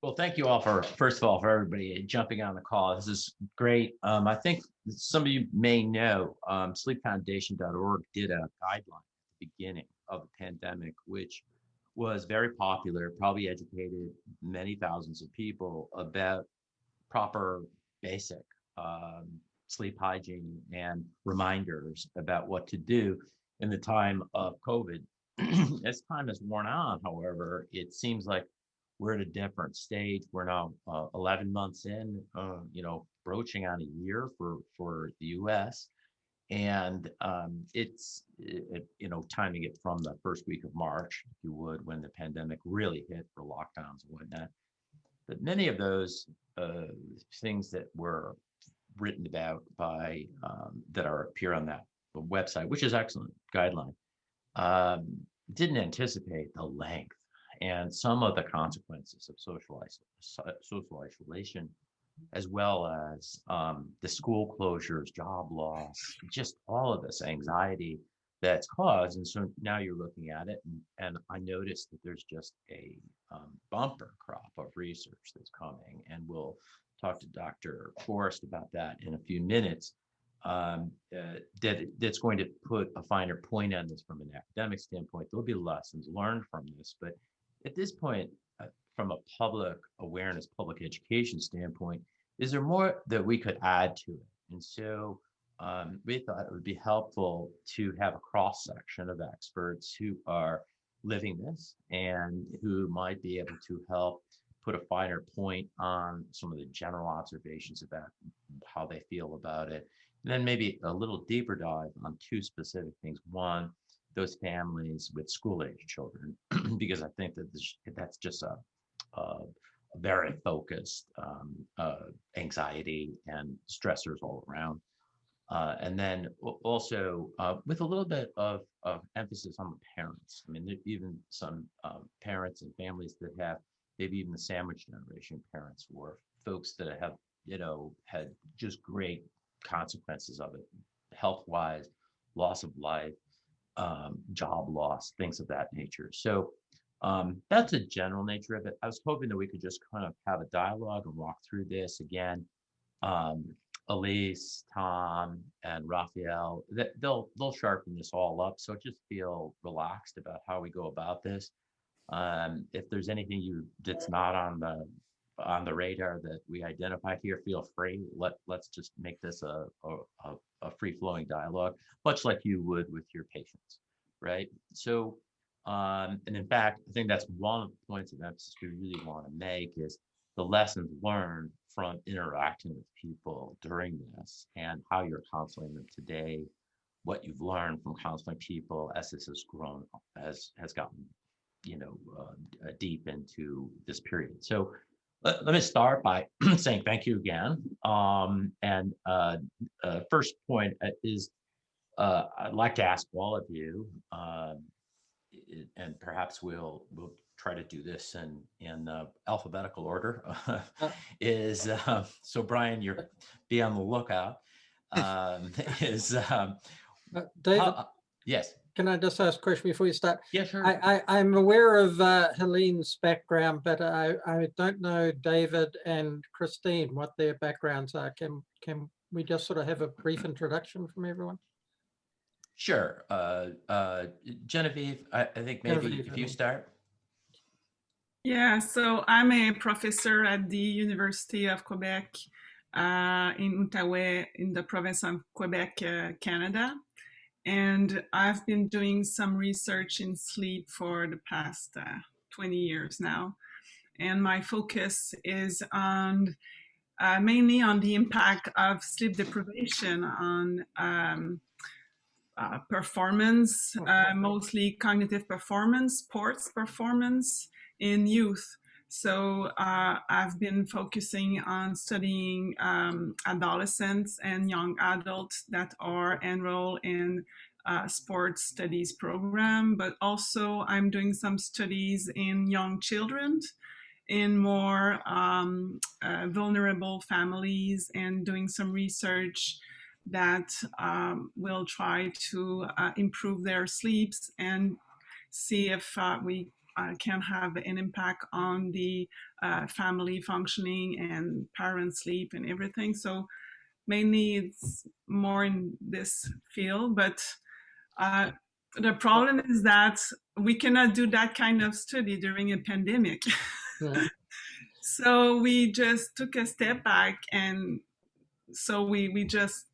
Well, thank you all for, first of all, for everybody jumping on the call. This is great. I think some of you may know sleepfoundation.org did a guideline at the beginning of the pandemic, which was very popular, probably educated many thousands of people about proper basic um, sleep hygiene and reminders about what to do in the time of COVID. As time has worn on, however, it seems like we're at a different stage. We're now 11 months in, broaching on a year for the U.S. And timing it from the first week of March, if you would, when the pandemic really hit for lockdowns and whatnot. But many of those things that were written about by that are appear on that website, which is excellent guideline, um, didn't anticipate the length and some of the consequences of social isolation, as well as the school closures, job loss, just all of this anxiety that's caused. And so now you're looking at it, and I noticed that there's just a bumper crop of research that's coming, and we'll talk to Dr. Forrest about that in a few minutes. That's going to put a finer point on this from an academic standpoint. There'll be lessons learned from this, but at this point, from a public awareness, public education standpoint, is there more that we could add to it? And so we thought it would be helpful to have a cross section of experts who are living this and who might be able to help put a finer point on some of the general observations about how they feel about it. And then maybe a little deeper dive on two specific things. One, those families with school-age children, because I think that that's just a very focused anxiety and stressors all around. And then also with a little bit of emphasis on the parents. I mean, there even some parents and families that have maybe even the sandwich generation parents or folks that have, had just great consequences of it, health-wise, loss of life, job loss, things of that nature. So that's a general nature of it. I was hoping that we could just kind of have a dialogue and walk through this again. Elise, Tom, and Raphael, they'll sharpen this all up. So just feel relaxed about how we go about this. If there's anything that's not on the radar that we identify here, feel free. Let's just make this a free flowing dialogue, much like you would with your patients, right? So, and in fact, I think that's one of the points of emphasis we really want to make is the lessons learned from interacting with people during this and how you're counseling them today, what you've learned from counseling people as this has grown, has gotten, deep into this period. So let me start by saying thank you again. First point is I'd like to ask all of you, and perhaps we'll try to do this in alphabetical order. Is so Brian, be on the lookout. Is David? Yes. Can I just ask a question before you start? Yeah, sure. I'm aware of Helene's background, but I don't know David and Christine, what their backgrounds are. Can we just sort of have a brief introduction from everyone? Sure. Genevieve, I think maybe Genevieve, if you start. Yeah, so I'm a professor at the University of Quebec in Outaouais in the province of Quebec, Canada. And I've been doing some research in sleep for the past 20 years now. And my focus is on mainly on the impact of sleep deprivation on performance, mostly cognitive performance, sports performance in youth. So I've been focusing on studying adolescents and young adults that are enrolled in sports studies program, but also I'm doing some studies in young children in more vulnerable families and doing some research that will try to improve their sleeps and see if we can have an impact on the family functioning and parent sleep and everything. So mainly it's more in this field, but the problem is that we cannot do that kind of study during a pandemic. Yeah. So we just took a step back, and so we just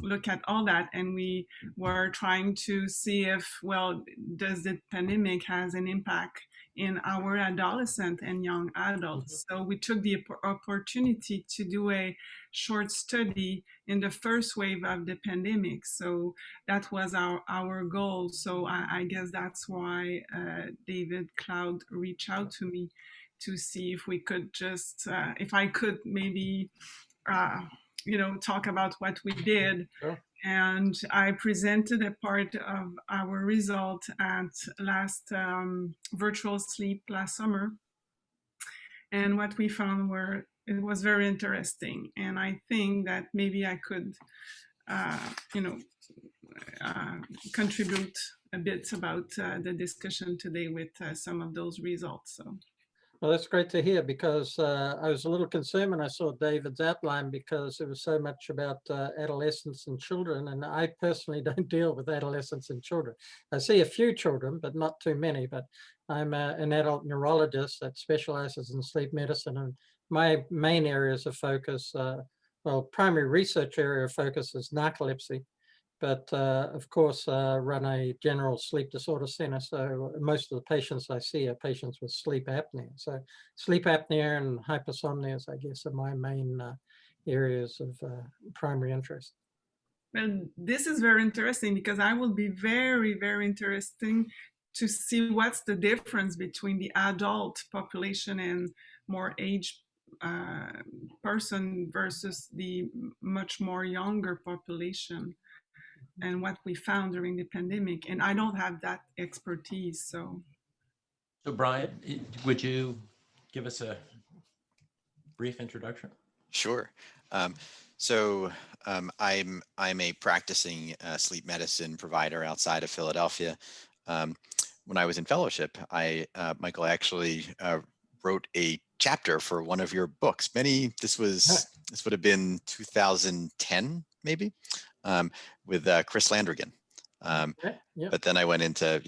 look at all that, and we were trying to see if, well, does the pandemic has an impact in our adolescent and young adults. So we took the opportunity to do a short study in the first wave of the pandemic. So that was our goal. So I guess that's why David Cloud reached out to me to see if we could just, if I could maybe talk about what we did. Sure. And I presented a part of our result at last virtual sleep last summer. And what we found it was very interesting. And I think that maybe I could, contribute a bit about the discussion today with some of those results. So. Well, that's great to hear, because I was a little concerned when I saw David's outline, because it was so much about adolescents and children. And I personally don't deal with adolescents and children. I see a few children, but not too many. But I'm an adult neurologist that specializes in sleep medicine. And my main areas of focus, primary research area of focus is narcolepsy. But of course, run a general sleep disorder center. So most of the patients I see are patients with sleep apnea. So sleep apnea and hypersomnias, I guess, are my main areas of primary interest. Well, this is very interesting, because I will be very, very interesting to see what's the difference between the adult population and more aged person versus the much more younger population, and what we found during the pandemic. And I don't have that expertise. So Brian, would you give us a brief introduction? Sure. I'm a practicing sleep medicine provider outside of Philadelphia. When I was in fellowship, Michael, actually wrote a chapter for one of your books. This would have been 2010, maybe, with Chris Landrigan. Yep. But then I went into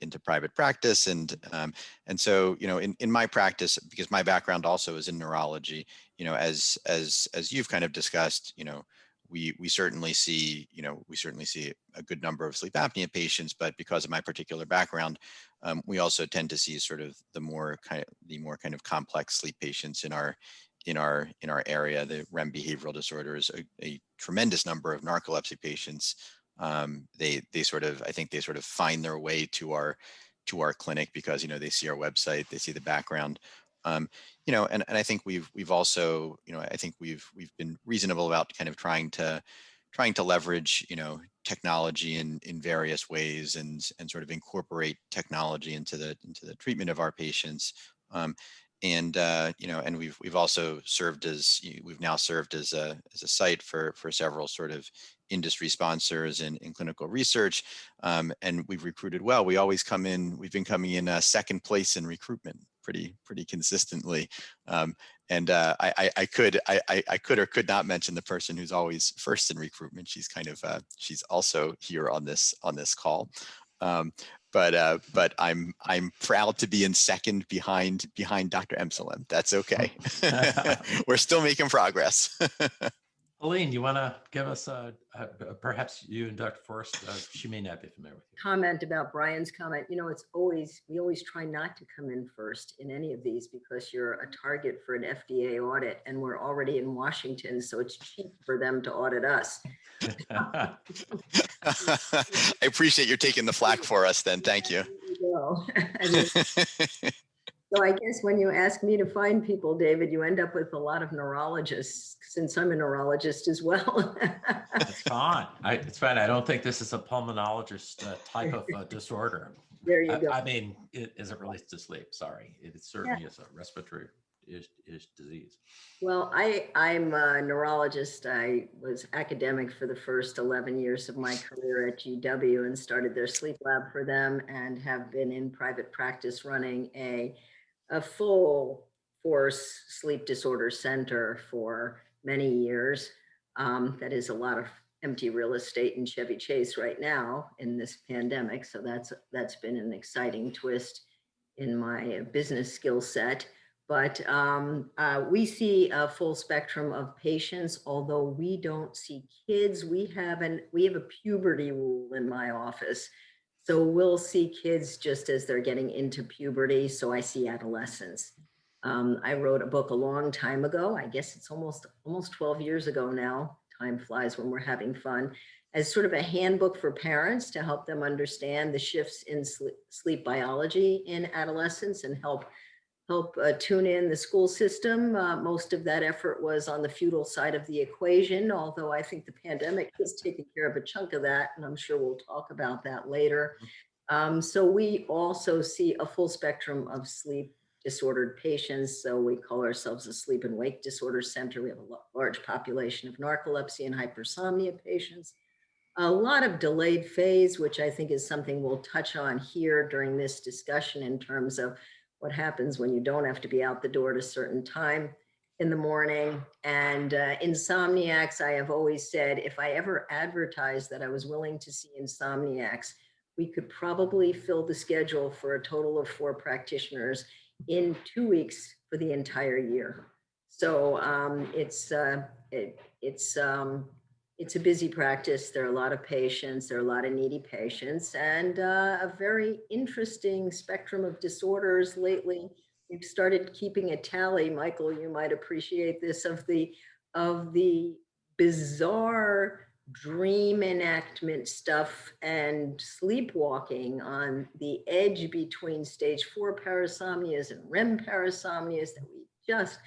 into private practice, and so in my practice, because my background also is in neurology, as you've kind of discussed, we certainly see a good number of sleep apnea patients, but because of my particular background, we also tend to see sort of the more kind of complex sleep patients in our area. The REM behavioral disorders, a tremendous number of narcolepsy patients. They sort of find their way to our clinic because they see our website, they see the background, and I think we've also we've been reasonable about kind of trying to leverage technology in various ways, and sort of incorporate technology into the treatment of our patients. And we've also served as a site for several sort of industry sponsors in clinical research, and we've recruited well. We've been coming in second place in recruitment pretty consistently. And I could or could not mention the person who's always first in recruitment. She's also here on this call. But I'm proud to be in second behind Dr. Emsalem. That's okay. We're still making progress. Helene, you want to give us perhaps you and Dr. Forrest, she may not be familiar with you. Comment about Brian's comment. We always try not to come in first in any of these, because you're a target for an FDA audit, and we're already in Washington, so it's cheap for them to audit us. I appreciate you're taking the flak for us then. Thank you. So I guess when you ask me to find people, David, you end up with a lot of neurologists, since I'm a neurologist as well. It's fine. It's fine. I don't think this is a pulmonologist type of disorder. There you go. I mean, as it relates to sleep, sorry. It certainly is a respiratory disease? Well, I'm a neurologist. I was academic for the first 11 years of my career at GW and started their sleep lab for them, and have been in private practice running a full force sleep disorder center for many years. That is a lot of empty real estate in Chevy Chase right now in this pandemic. So that's been an exciting twist in my business skill set. But we see a full spectrum of patients, although we don't see kids. We have a puberty rule in my office. So we'll see kids just as they're getting into puberty. So I see adolescents. I wrote a book a long time ago. I guess it's almost 12 years ago now. Time flies when we're having fun. As sort of a handbook for parents to help them understand the shifts in sleep biology in adolescence and help tune in the school system. Most of that effort was on the feudal side of the equation, although I think the pandemic has taken care of a chunk of that, and I'm sure we'll talk about that later. So we also see a full spectrum of sleep disordered patients. So we call ourselves a sleep and wake disorder center. We have a large population of narcolepsy and hypersomnia patients. A lot of delayed phase, which I think is something we'll touch on here during this discussion in terms of what happens when you don't have to be out the door at a certain time in the morning. And insomniacs, I have always said, if I ever advertised that I was willing to see insomniacs, we could probably fill the schedule for a total of 4 practitioners in 2 weeks for the entire year. So it's a busy practice. There are a lot of patients, there are a lot of needy patients, and a very interesting spectrum of disorders lately. We've started keeping a tally, Michael, you might appreciate this, of the bizarre dream enactment stuff and sleepwalking on the edge between stage 4 parasomnias and REM parasomnias that we just,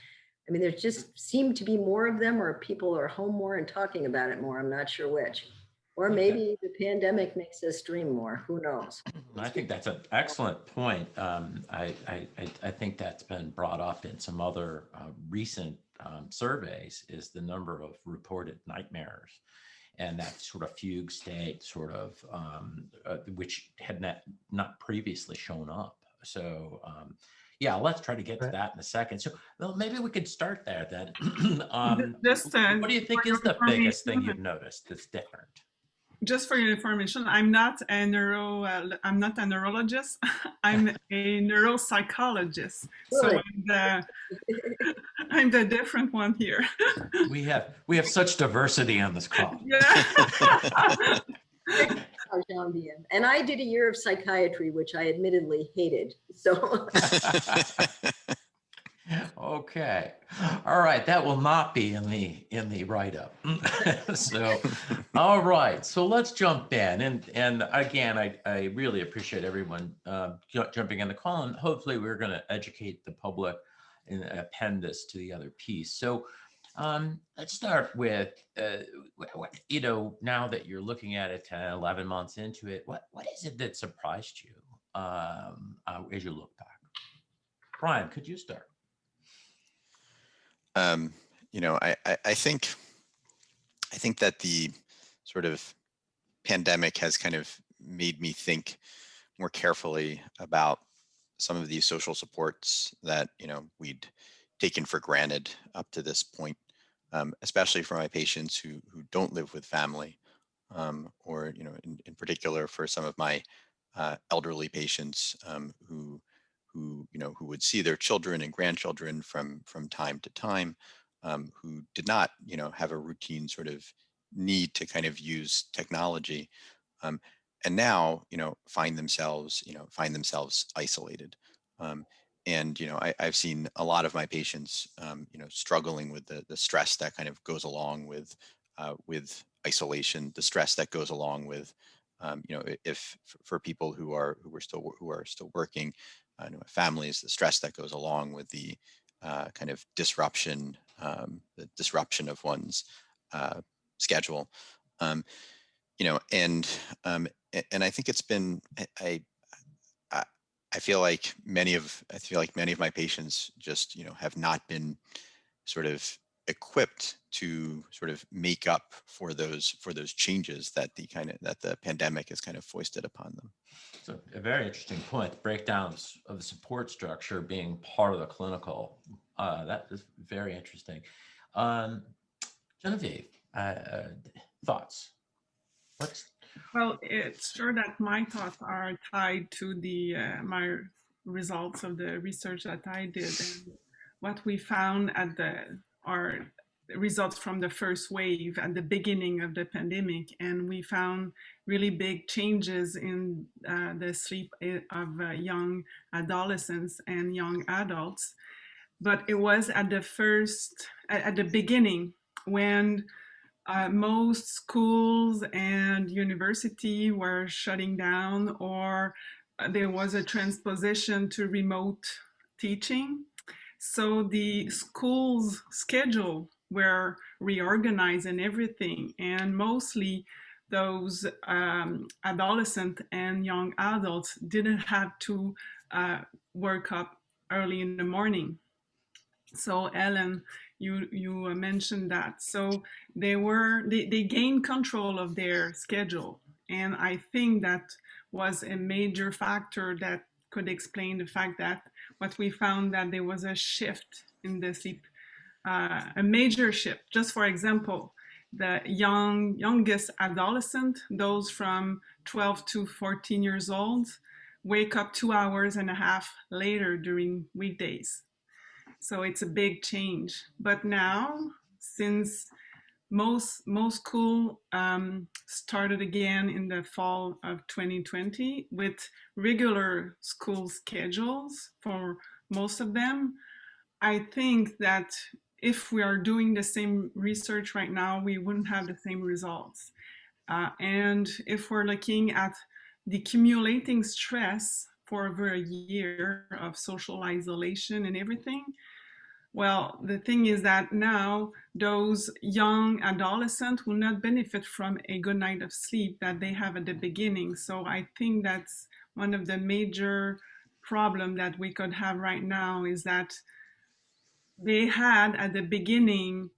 I mean, there just seem to be more of them, or people are home more and talking about it more. I'm not sure which. Or maybe the pandemic makes us dream more. Who knows? I think that's an excellent point. I think that's been brought up in some other recent surveys, is the number of reported nightmares and that sort of fugue state, sort of, which had not previously shown up. So yeah, let's try to get to that in a second. So well, maybe we could start there then. What do you think is the biggest thing you've noticed that's different? Just for your information, I'm not a neurologist. I'm a neuropsychologist. So I'm the different one here. We have such diversity on this call. Yeah. And I did a year of psychiatry, which I admittedly hated. So. Okay. All right. That will not be in the write-up. So, all right. So let's jump in. And again, I really appreciate everyone jumping in the call. And hopefully we're going to educate the public and append this to the other piece. So let's start with, now that you're looking at it 10, 11 months into it, what is it that surprised you as you look back? Brian, could you start? I think that the sort of pandemic has kind of made me think more carefully about some of these social supports that, we'd taken for granted up to this point, especially for my patients who don't live with family, or, in particular for some of my elderly patients who would see their children and grandchildren from time to time, who did not, have a routine sort of need to kind of use technology, and now, find themselves isolated. And I've seen a lot of my patients, struggling with the stress that kind of goes along with isolation, the stress that goes along with, if for people who are still working, families, the stress that goes along with the kind of disruption, of one's schedule, and I think it's been I feel like many of my patients just, have not been sort of equipped to sort of make up for those changes that the pandemic has kind of foisted upon them. So a very interesting point, the breakdowns of the support structure being part of the clinical. That is very interesting. Genevieve, thoughts? Well, it's sure that my thoughts are tied to the my results of the research that I did, and what we found at our results from the first wave at the beginning of the pandemic, and we found really big changes in the sleep of young adolescents and young adults. But it was at the beginning when most schools and university were shutting down, or there was a transposition to remote teaching. So the school's schedule were reorganized and everything, and mostly those adolescent and young adults didn't have to work up early in the morning. So Ellen, you mentioned that. So they gained control of their schedule, and I think that was a major factor that could explain the fact that what we found that there was a shift in the sleep, a major shift. Just for example, the youngest adolescent, those from 12 to 14 years old, wake up 2.5 hours later during weekdays. So it's a big change. But now, since most school started again in the fall of 2020 with regular school schedules for most of them, I think that if we are doing the same research right now, we wouldn't have the same results. And if we're looking at the accumulating stress for over a year of social isolation and everything, well, the thing is that now those young adolescents will not benefit from a good night of sleep that they have at the beginning. So I think that's one of the major problems that we could have right now, is that they had at the beginning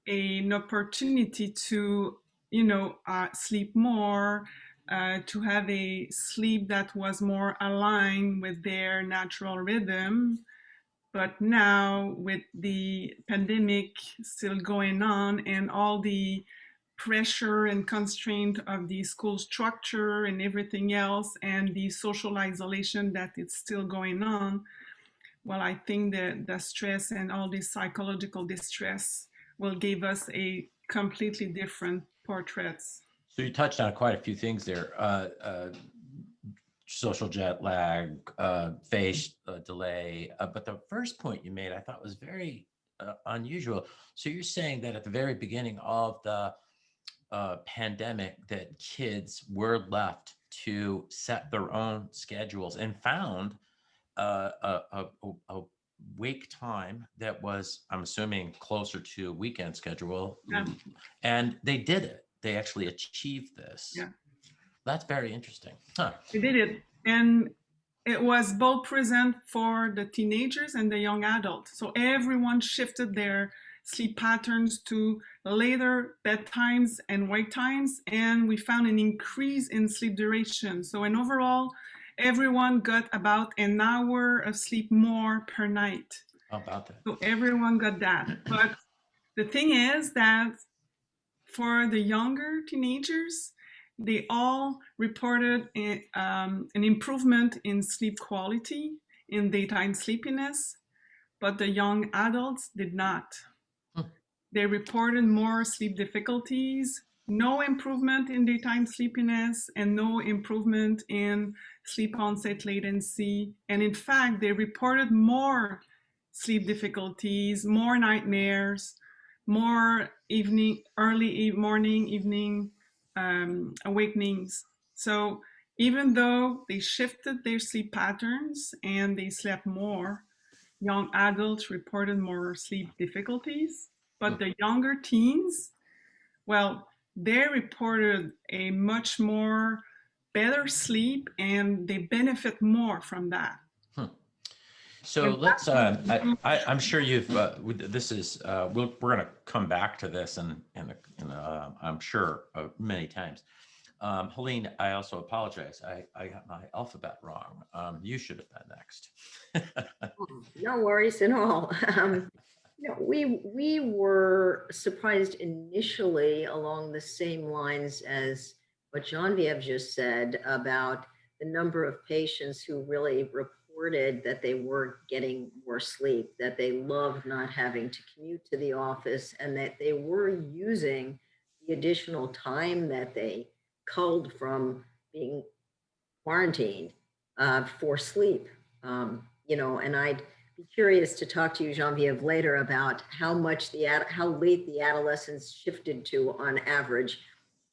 an opportunity to, sleep more, to have a sleep that was more aligned with their natural rhythm. But now, with the pandemic still going on and all the pressure and constraint of the school structure and everything else, and the social isolation that is still going on, well, I think that the stress and all this psychological distress will give us a completely different portraits. So you touched on quite a few things there. Social jet lag, phase delay. But the first point you made, I thought was very unusual. So you're saying that at the very beginning of the pandemic, that kids were left to set their own schedules and found a wake time that was, I'm assuming, closer to weekend schedule. Yeah. And they did it. They actually achieved this. Yeah. That's very interesting. Huh. We did it. And it was both present for the teenagers and the young adults. So everyone shifted their sleep patterns to later bedtimes and wake times. And we found an increase in sleep duration. So in overall, everyone got about an hour of sleep more per night. How about that? So everyone got that. But the thing is that for the younger teenagers, they all reported an improvement in sleep quality, in daytime sleepiness, but the young adults did not. They reported more sleep difficulties, no improvement in daytime sleepiness, and no improvement in sleep onset latency. And in fact, they reported more sleep difficulties, more nightmares, more early morning, evening awakenings. So even though they shifted their sleep patterns and they slept more, young adults reported more sleep difficulties. But the younger teens, well, they reported a much more better sleep and they benefit more from that. So And let's, that's I'm sure you've, this is, we're going to come back to this and I'm sure many times. Helene, I also apologize. I got my alphabet wrong. You should have been next. No worries at all. We were surprised initially along the same lines as what Genevieve just said about the number of patients who really reported that they were getting more sleep, that they loved not having to commute to the office, and that they were using the additional time that they culled from being quarantined for sleep. And I'd be curious to talk to you, Genevieve, later about how late the adolescents shifted to on average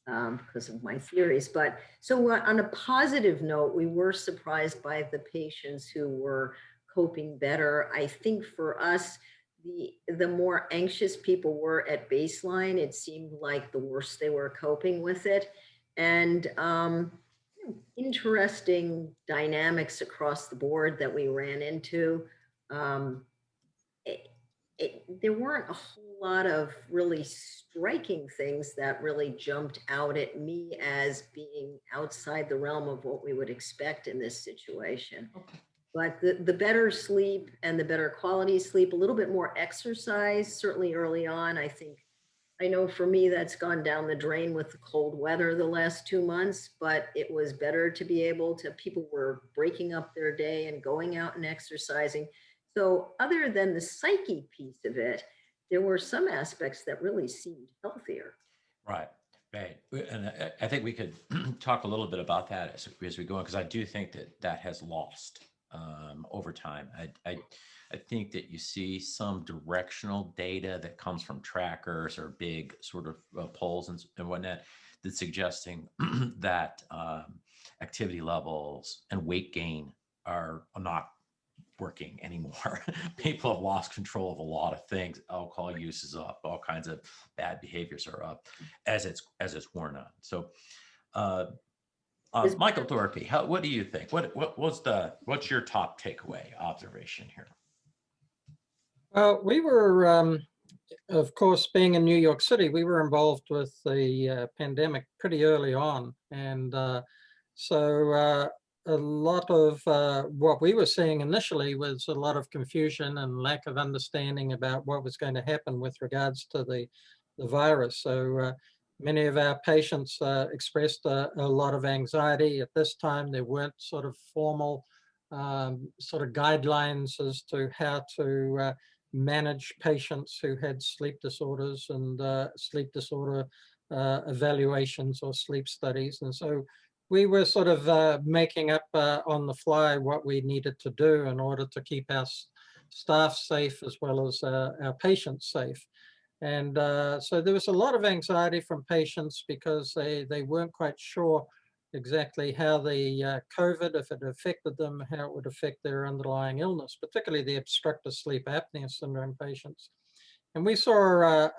because of my theories. But so on a positive note, we were surprised by the patients who were coping better. I think for us, the more anxious people were at baseline, it seemed like the worse they were coping with it. And interesting dynamics across the board that we ran into. There weren't a whole lot of really striking things that really jumped out at me as being outside the realm of what we would expect in this situation. Okay. But the better sleep and the better quality sleep, a little bit more exercise, certainly early on. I know for me that's gone down the drain with the cold weather the last 2 months, but it was better to be able to, people were breaking up their day and going out and exercising. So other than the psyche piece of it, there were some aspects that really seemed healthier. Right. Right. And I think we could talk a little bit about that as we go on, because I do think that has lost over time. I think that you see some directional data that comes from trackers or big sort of polls and whatnot that's suggesting that activity levels and weight gain are not working anymore. People have lost control of a lot of things. Alcohol use is up. All kinds of bad behaviors are up as it's worn on. So, Michael Thorpe, what do you think? What's your top takeaway observation here? Well, we were, of course, being in New York City, we were involved with the pandemic pretty early on. And so a lot of what we were seeing initially was a lot of confusion and lack of understanding about what was going to happen with regards to the virus. So many of our patients expressed a lot of anxiety. At this time, there weren't sort of formal sort of guidelines as to how to manage patients who had sleep disorders and sleep disorder evaluations or sleep studies. And so we were sort of making up on the fly what we needed to do in order to keep our staff safe as well as our patients safe. And so there was a lot of anxiety from patients because they weren't quite sure exactly how the COVID, if it affected them, how it would affect their underlying illness, particularly the obstructive sleep apnea syndrome patients. And we saw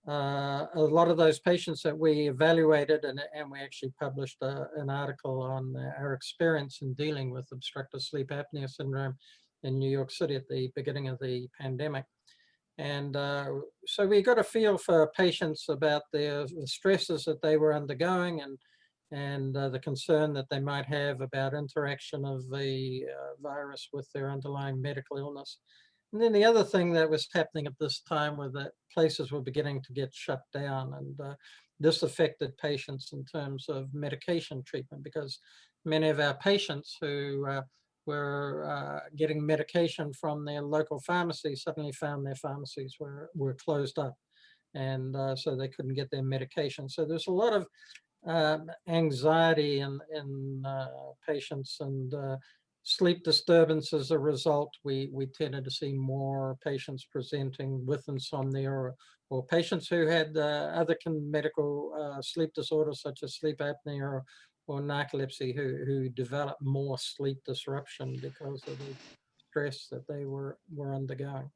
a lot of those patients that we evaluated, and we actually published an article on our experience in dealing with obstructive sleep apnea syndrome in New York City at the beginning of the pandemic. And so we got a feel for patients about the stresses that they were undergoing and the concern that they might have about interaction of the virus with their underlying medical illness. And then the other thing that was happening at this time was that places were beginning to get shut down, and this affected patients in terms of medication treatment, because many of our patients who were getting medication from their local pharmacy suddenly found their pharmacies were closed up, and so they couldn't get their medication. So there's a lot of anxiety in patients and sleep disturbance. As a result, we tended to see more patients presenting with insomnia or patients who had other medical sleep disorders such as sleep apnea or narcolepsy who developed more sleep disruption because of the stress that they were undergoing.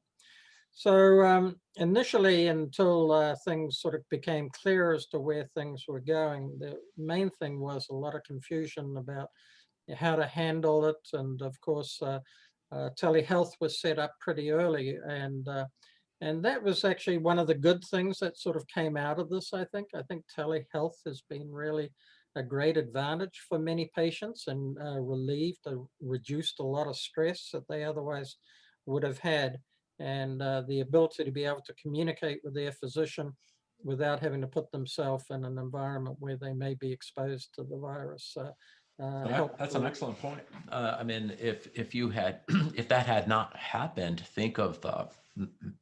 So initially, until things sort of became clear as to where things were going, the main thing was a lot of confusion about how to handle it. And of course, telehealth was set up pretty early. And that was actually one of the good things that sort of came out of this, I think. I think telehealth has been really a great advantage for many patients and reduced a lot of stress that they otherwise would have had. And the ability to be able to communicate with their physician without having to put themselves in an environment where they may be exposed to the virus. That's an excellent point. I mean, if you had, if that had not happened, think of the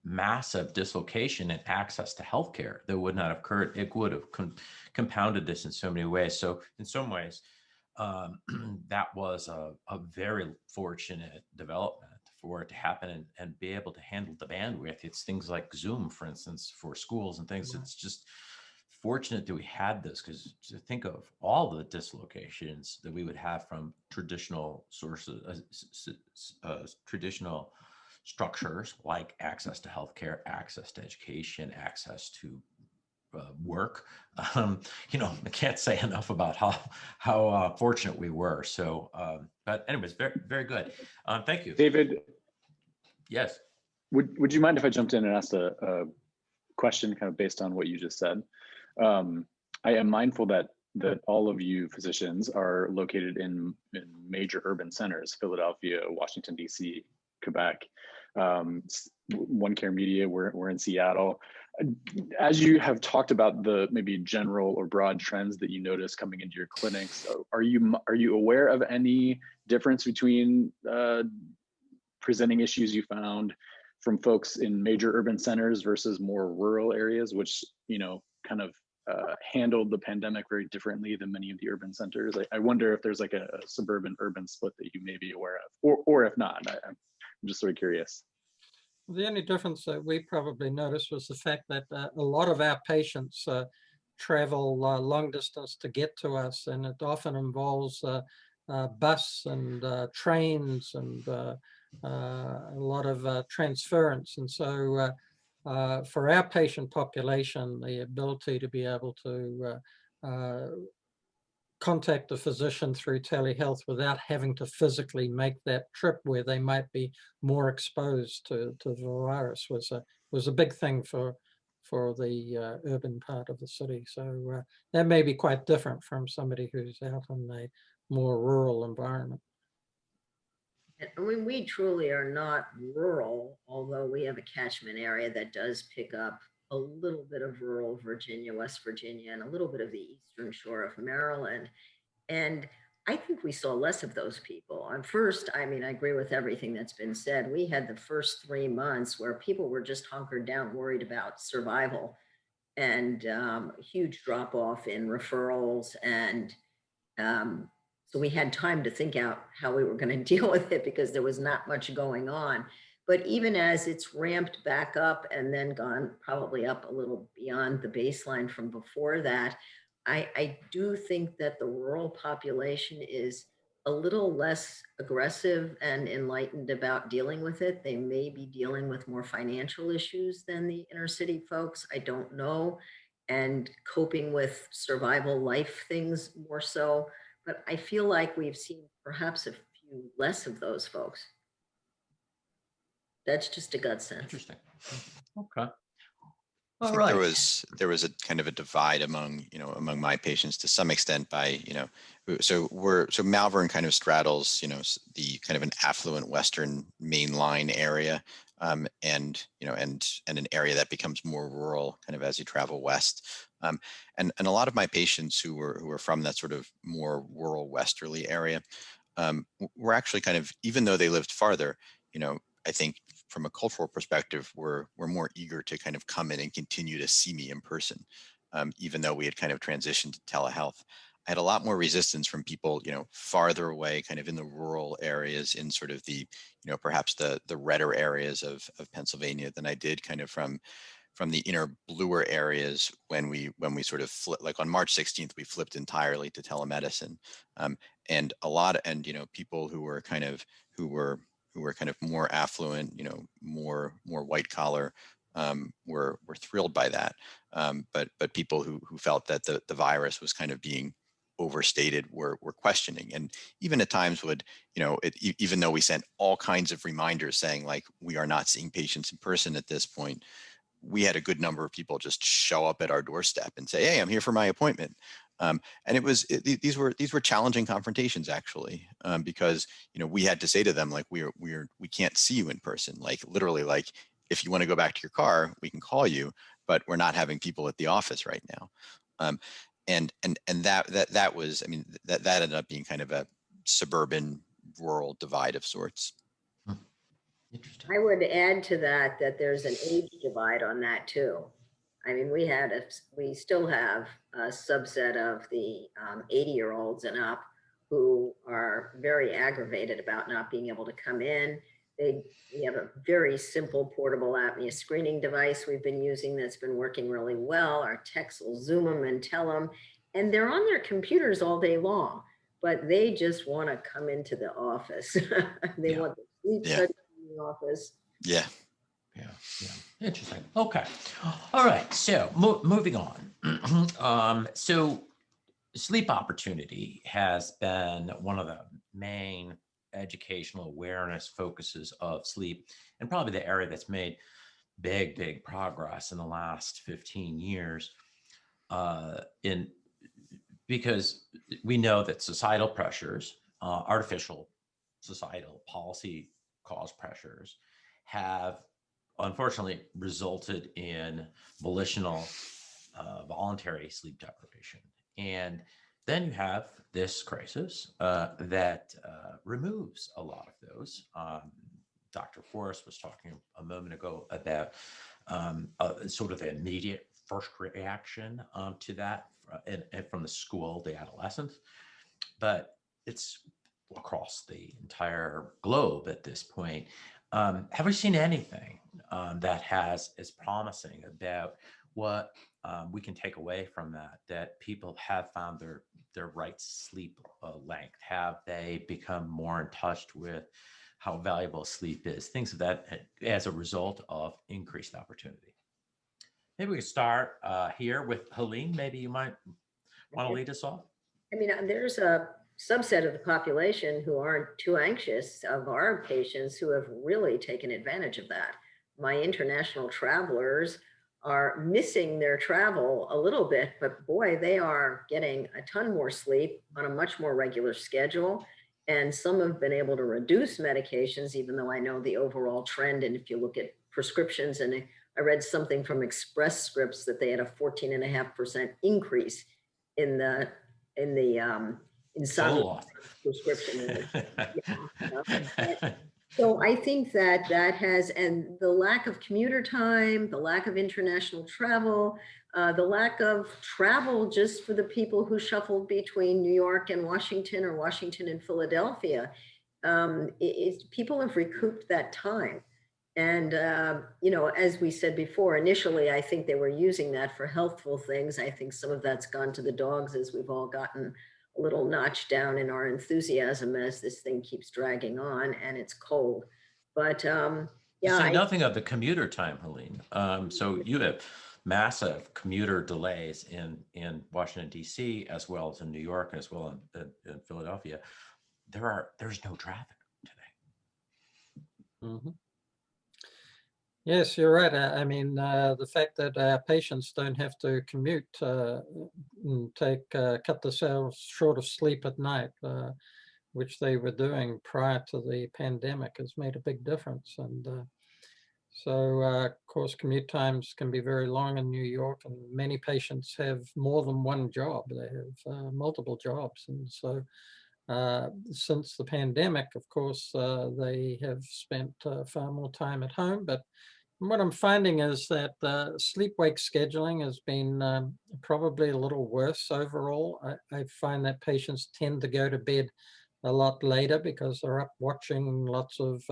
massive dislocation in access to healthcare that would not have occurred. It would have compounded this in so many ways. So in some ways, that was a very fortunate development for it to happen and be able to handle the bandwidth. It's things like Zoom, for instance, for schools and things. It's just fortunate that we had this, because to think of all the dislocations that we would have from traditional sources, traditional structures like access to healthcare, access to education, access to work. I can't say enough about how fortunate we were. So, but anyways, very, very good. Thank you, David. Yes. Would you mind if I jumped in and asked a question kind of based on what you just said? I am mindful that all of you physicians are located in major urban centers: Philadelphia, Washington, D.C., Quebec. One Care Media, we're in Seattle. As you have talked about the maybe general or broad trends that you notice coming into your clinics, are you aware of any difference between presenting issues you found from folks in major urban centers versus more rural areas, which kind of handled the pandemic very differently than many of the urban centers? I wonder if there's like a suburban urban split that you may be aware of, or if not. I'm just sort of curious. The only difference that we probably noticed was the fact that a lot of our patients travel long distance to get to us, and it often involves bus and trains and a lot of transference. And so for our patient population, the ability to be able to contact the physician through telehealth without having to physically make that trip where they might be more exposed to the virus was a big thing for the urban part of the city. So that may be quite different from somebody who's out in a more rural environment. I mean, we truly are not rural, although we have a catchment area that does pick up a little bit of rural Virginia, West Virginia, and a little bit of the eastern shore of Maryland. And I think we saw less of those people. First, I mean, I agree with everything that's been said. We had the first 3 months where people were just hunkered down, worried about survival, and a huge drop off in referrals. And so we had time to think out how we were going to deal with it because there was not much going on. But even as it's ramped back up and then gone probably up a little beyond the baseline from before that, I do think that the rural population is a little less aggressive and enlightened about dealing with it. They may be dealing with more financial issues than the inner city folks. I don't know. And coping with survival life things more so. But I feel like we've seen perhaps a few less of those folks. That's just a gut sense. Interesting. Okay. I think there was a kind of a divide among my patients to some extent by so Malvern kind of straddles the kind of an affluent Western mainline area, and an area that becomes more rural kind of as you travel west, and a lot of my patients who were from that sort of more rural westerly area were actually kind of, even though they lived farther, I think from a cultural perspective, we're more eager to kind of come in and continue to see me in person, even though we had kind of transitioned to telehealth. I had a lot more resistance from people, farther away, kind of in the rural areas, in sort of the, perhaps the redder areas of Pennsylvania, than I did kind of from the inner bluer areas when we sort of flipped, like on March 16th, we flipped entirely to telemedicine, and people who were were kind of more affluent, you know, more white collar, were thrilled by that. But people who felt that the virus was kind of being overstated were questioning, and even at times would, you know, even though we sent all kinds of reminders saying like, we are not seeing patients in person at this point, we had a good number of people just show up at our doorstep and say, hey, I'm here for my appointment. And these were challenging confrontations, actually, because, you know, we had to say to them, like, we can't see you in person, like literally, like, if you want to go back to your car, we can call you, but we're not having people at the office right now. And that was, I mean, that ended up being kind of a suburban rural divide of sorts. Interesting. I would add to that there's an age divide on that too. I mean, we still have a subset of the 80-year-olds and up who are very aggravated about not being able to come in. We have a very simple portable apnea screening device we've been using that's been working really well. Our techs will Zoom them and tell them, and they're on their computers all day long, but they just want to come into the office. They want the sleep study in the office. Yeah. Interesting. Okay. All right. So moving on. So sleep opportunity has been one of the main educational awareness focuses of sleep, and probably the area that's made big progress in the last 15 years. Because we know that societal pressures, artificial societal policy caused pressures, have unfortunately resulted in volitional, voluntary sleep deprivation. And then you have this crisis that removes a lot of those. Dr. Forrest was talking a moment ago about sort of the immediate first reaction to that and from the school, the adolescents, but it's across the entire globe at this point. Have we seen anything that is promising about what we can take away from that people have found their right sleep length? Have they become more in touch with how valuable sleep is? Things of that as a result of increased opportunity. Maybe we could start here with Helene. Maybe you might want to lead us off. I mean, there's a subset of the population who aren't too anxious, of our patients who have really taken advantage of that. My international travelers are missing their travel a little bit, but boy, they are getting a ton more sleep on a much more regular schedule. And some have been able to reduce medications, even though I know the overall trend. And if you look at prescriptions, and I read something from Express Scripts that they had a 14.5% increase in the insomnia prescription. So I think that has, and the lack of commuter time, the lack of international travel, the lack of travel just for the people who shuffled between New York and Washington, or Washington and Philadelphia, people have recouped that time. And, you know, as we said before, initially, I think they were using that for healthful things. I think some of that's gone to the dogs as we've all gotten a little notch down in our enthusiasm as this thing keeps dragging on and it's cold. But yeah. Say nothing of the commuter time, Helene. So you have massive commuter delays in Washington, D.C., as well as in New York, as well in Philadelphia. There's no traffic today. Mm-hmm. Yes, you're right. I mean, the fact that our patients don't have to commute and cut themselves short of sleep at night, which they were doing prior to the pandemic, has made a big difference. And so, of course, commute times can be very long in New York, and many patients have more than one job. They have multiple jobs. And so since the pandemic, of course, they have spent far more time at home. But what I'm finding is that sleep-wake scheduling has been probably a little worse overall. I find that patients tend to go to bed a lot later because they're up watching lots of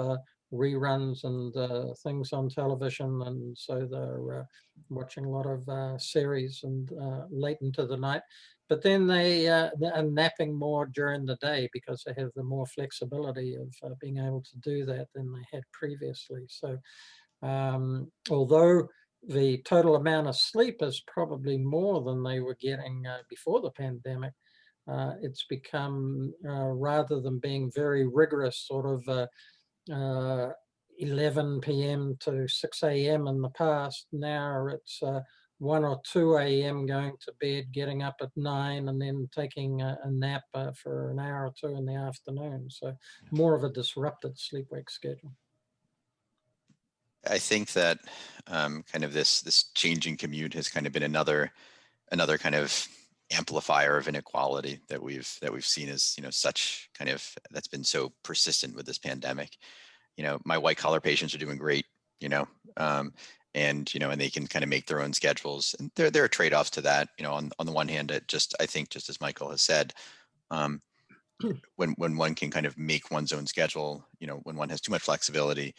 reruns and things on television, and so they're watching a lot of series and late into the night. But then they are napping more during the day because they have the more flexibility of being able to do that than they had previously. So although the total amount of sleep is probably more than they were getting before the pandemic, it's become, rather than being very rigorous, sort of 11 p.m. to 6 a.m. in the past, now it's 1 or 2 a.m. going to bed, getting up at 9, and then taking a nap for an hour or two in the afternoon. So more of a disrupted sleep-wake schedule. I think that kind of this changing commute has kind of been another kind of amplifier of inequality that we've seen as, you know, such kind of, that's been so persistent with this pandemic. You know, my white collar patients are doing great, you know, and, you know, and they can kind of make their own schedules, and there are trade-offs to that. You know, on the one hand, I think just as Michael has said, when one can kind of make one's own schedule, you know, when one has too much flexibility,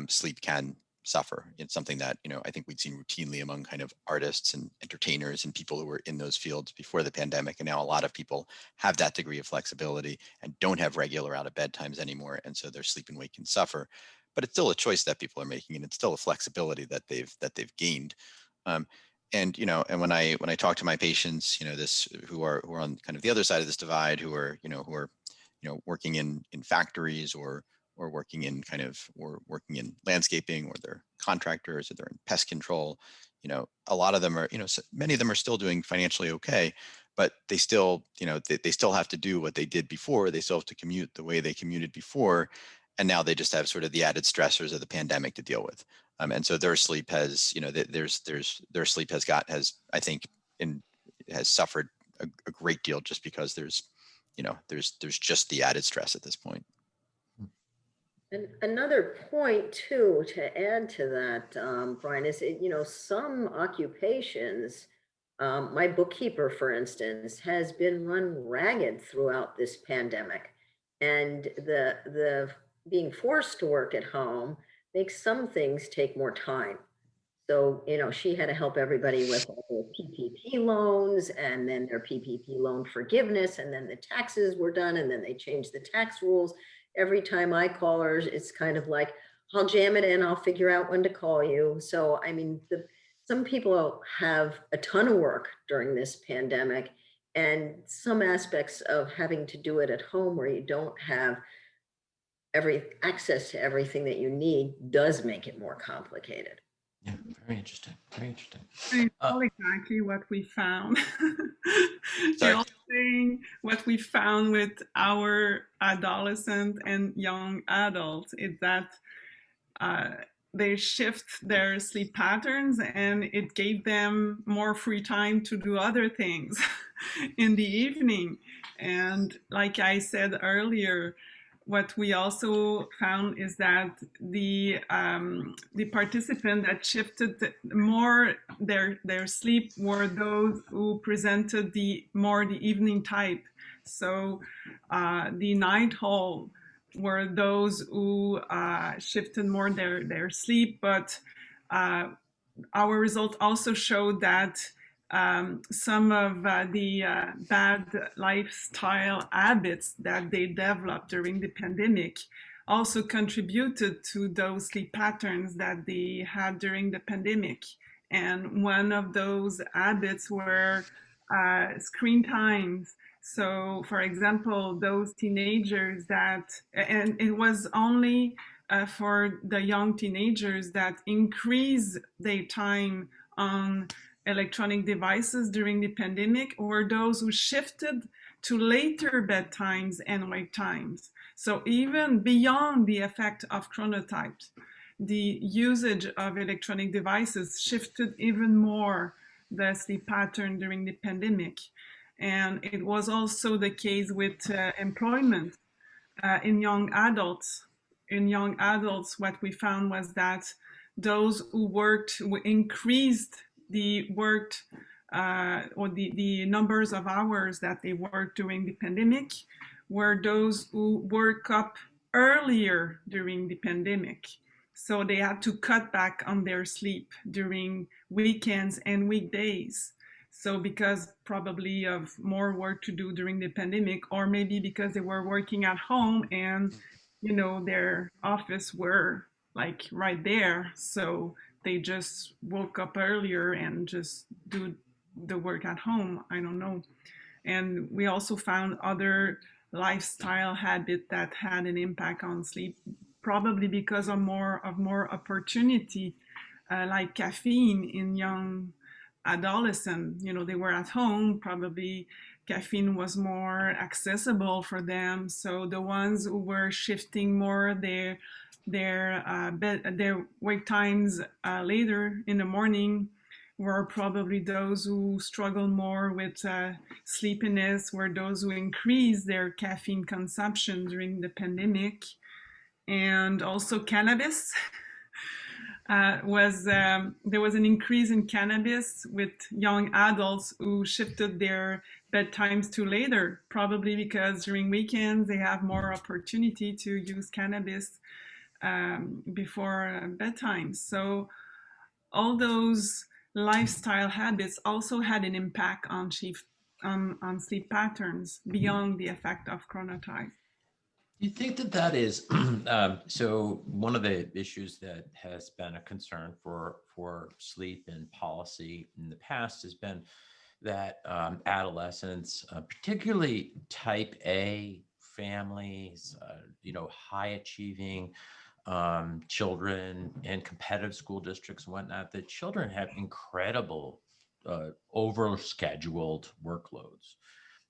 sleep can suffer. It's something that, you know, I think we'd seen routinely among kind of artists and entertainers and people who were in those fields before the pandemic. And now a lot of people have that degree of flexibility and don't have regular out of bed times anymore. And so their sleep and wake can suffer, but it's still a choice that people are making, and it's still a flexibility that they've gained. And, you know, and when I talk to my patients, you know, who are on kind of the other side of this divide, who are working in factories or working in working in landscaping, or they're contractors, or they're in pest control, you know, a lot of them are, you know, many of them are still doing financially okay, but they still, you know, they still have to do what they did before. They still have to commute the way they commuted before. And now they just have sort of the added stressors of the pandemic to deal with. And so their sleep has, you know, their sleep has I think has suffered a great deal, just because there's just the added stress at this point. And another point too, to add to that, Brian, is, you know, some occupations, my bookkeeper, for instance, has been run ragged throughout this pandemic. And the being forced to work at home makes some things take more time. So, you know, she had to help everybody with all their PPP loans, and then their PPP loan forgiveness, and then the taxes were done, and then they changed the tax rules. Every time I call her, it's kind of like, I'll jam it in, I'll figure out when to call you. So, I mean, some people have a ton of work during this pandemic, and some aspects of having to do it at home where you don't have access to everything that you need does make it more complicated. Yeah, very interesting. Very interesting. It's all exactly what we found. The only thing what we found with our adolescent and young adults is that they shift their sleep patterns, and it gave them more free time to do other things in the evening. And like I said earlier, what we also found is that the participant that shifted more their sleep were those who presented the evening type. So the night owl were those who shifted more their sleep, but our results also showed that some of the bad lifestyle habits that they developed during the pandemic also contributed to those sleep patterns that they had during the pandemic. And one of those habits were screen times. So, for example, those teenagers and it was only for the young teenagers that increased their time on electronic devices during the pandemic, or those who shifted to later bedtimes and wake times. So even beyond the effect of chronotypes, the usage of electronic devices shifted even more the sleep pattern during the pandemic. And it was also the case with employment in young adults. In young adults, what we found was that those who increased the worked or the numbers of hours that they worked during the pandemic were those who woke up earlier during the pandemic. So they had to cut back on their sleep during weekends and weekdays. So because probably of more work to do during the pandemic, or maybe because they were working at home and, you know, their office were like right there. So they just woke up earlier and just do the work at home. I don't know. And we also found other lifestyle habits that had an impact on sleep, probably because of more opportunity, like caffeine in young adolescent. You know, they were at home, probably caffeine was more accessible for them. So the ones who were shifting more their wake times later in the morning were probably those who struggle more with sleepiness, were those who increase their caffeine consumption during the pandemic. And also cannabis there was an increase in cannabis with young adults who shifted their bedtimes to later, probably because during weekends they have more opportunity to use cannabis before bedtime. So all those lifestyle habits also had an impact on sleep patterns beyond the effect of chronotype. Do you think that that is so? One of the issues that has been a concern for sleep and policy in the past has been that adolescents, particularly type A families, high achieving children in competitive school districts and whatnot, that children have incredible over-scheduled workloads.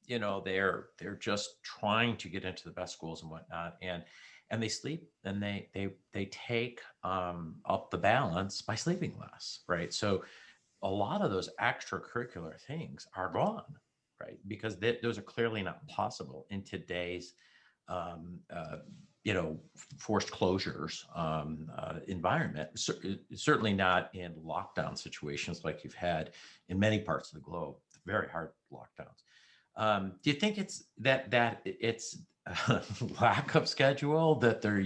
They're just trying to get into the best schools and whatnot, and they sleep and they take up the balance by sleeping less, right? So a lot of those extracurricular things are gone, right? Because those are clearly not possible in today's forced closures environment. Certainly not in lockdown situations like you've had in many parts of the globe, very hard lockdowns. Do you think it's that it's lack of schedule, that they're,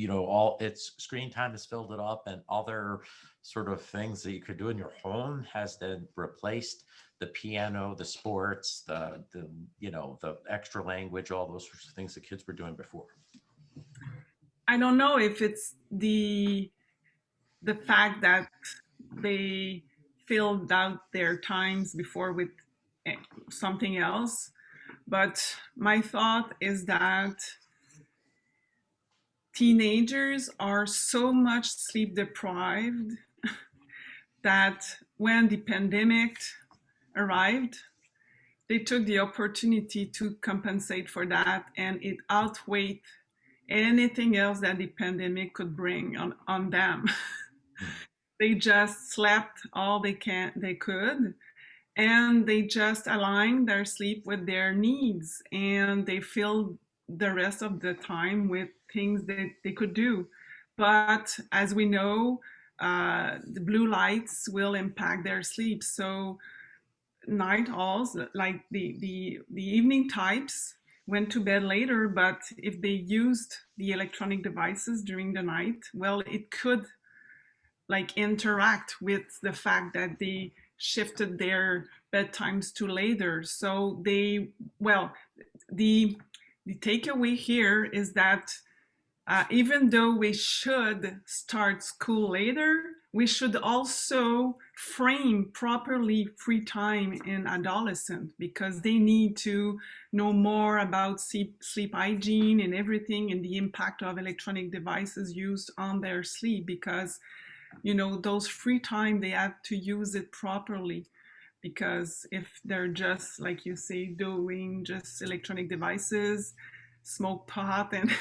all its screen time has filled it up, and other sort of things that you could do in your home has then replaced the piano, the sports, the extra language, all those sorts of things that kids were doing before? I don't know if it's the fact that they filled out their times before with something else, but my thought is that teenagers are so much sleep deprived that when the pandemic arrived, they took the opportunity to compensate for that, and it outweighed anything else that the pandemic could bring on them. They just slept all they could, and they just aligned their sleep with their needs, and they filled the rest of the time with things that they could do. But as we know, the blue lights will impact their sleep. So night owls, like the evening types, went to bed later, but if they used the electronic devices during the night, well, it could interact with the fact that they shifted their bedtimes to later. So the takeaway here is that even though we should start school later, we should also frame properly free time in adolescents, because they need to know more about sleep hygiene and everything, and the impact of electronic devices used on their sleep, because those free time, they have to use it properly. Because if they're just, like you say, doing just electronic devices, smoke pot, and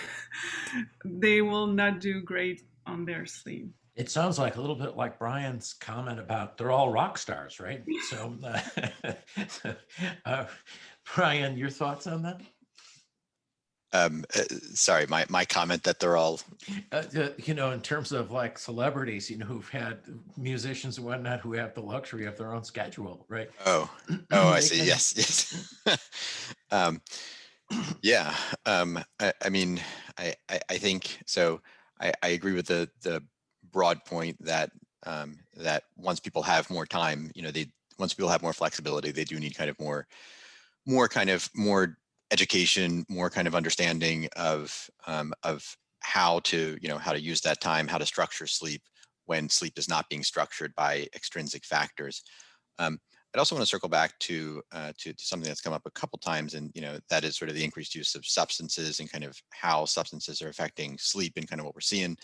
they will not do great on their sleep. It sounds like a little bit like Brian's comment about they're all rock stars, right? So, Brian, your thoughts on that? Sorry, my comment that they're all, in terms of like celebrities, who've had musicians and whatnot who have the luxury of their own schedule, right? Oh, I see. Yes. Yeah. I mean, I think so. I agree with the broad point that that once people have more time, once people have more flexibility, they do need kind of more education, more kind of understanding of how to use that time, how to structure sleep when sleep is not being structured by extrinsic factors. I'd also want to circle back to something that's come up a couple times, and that is sort of the increased use of substances and kind of how substances are affecting sleep and kind of what we're seeing.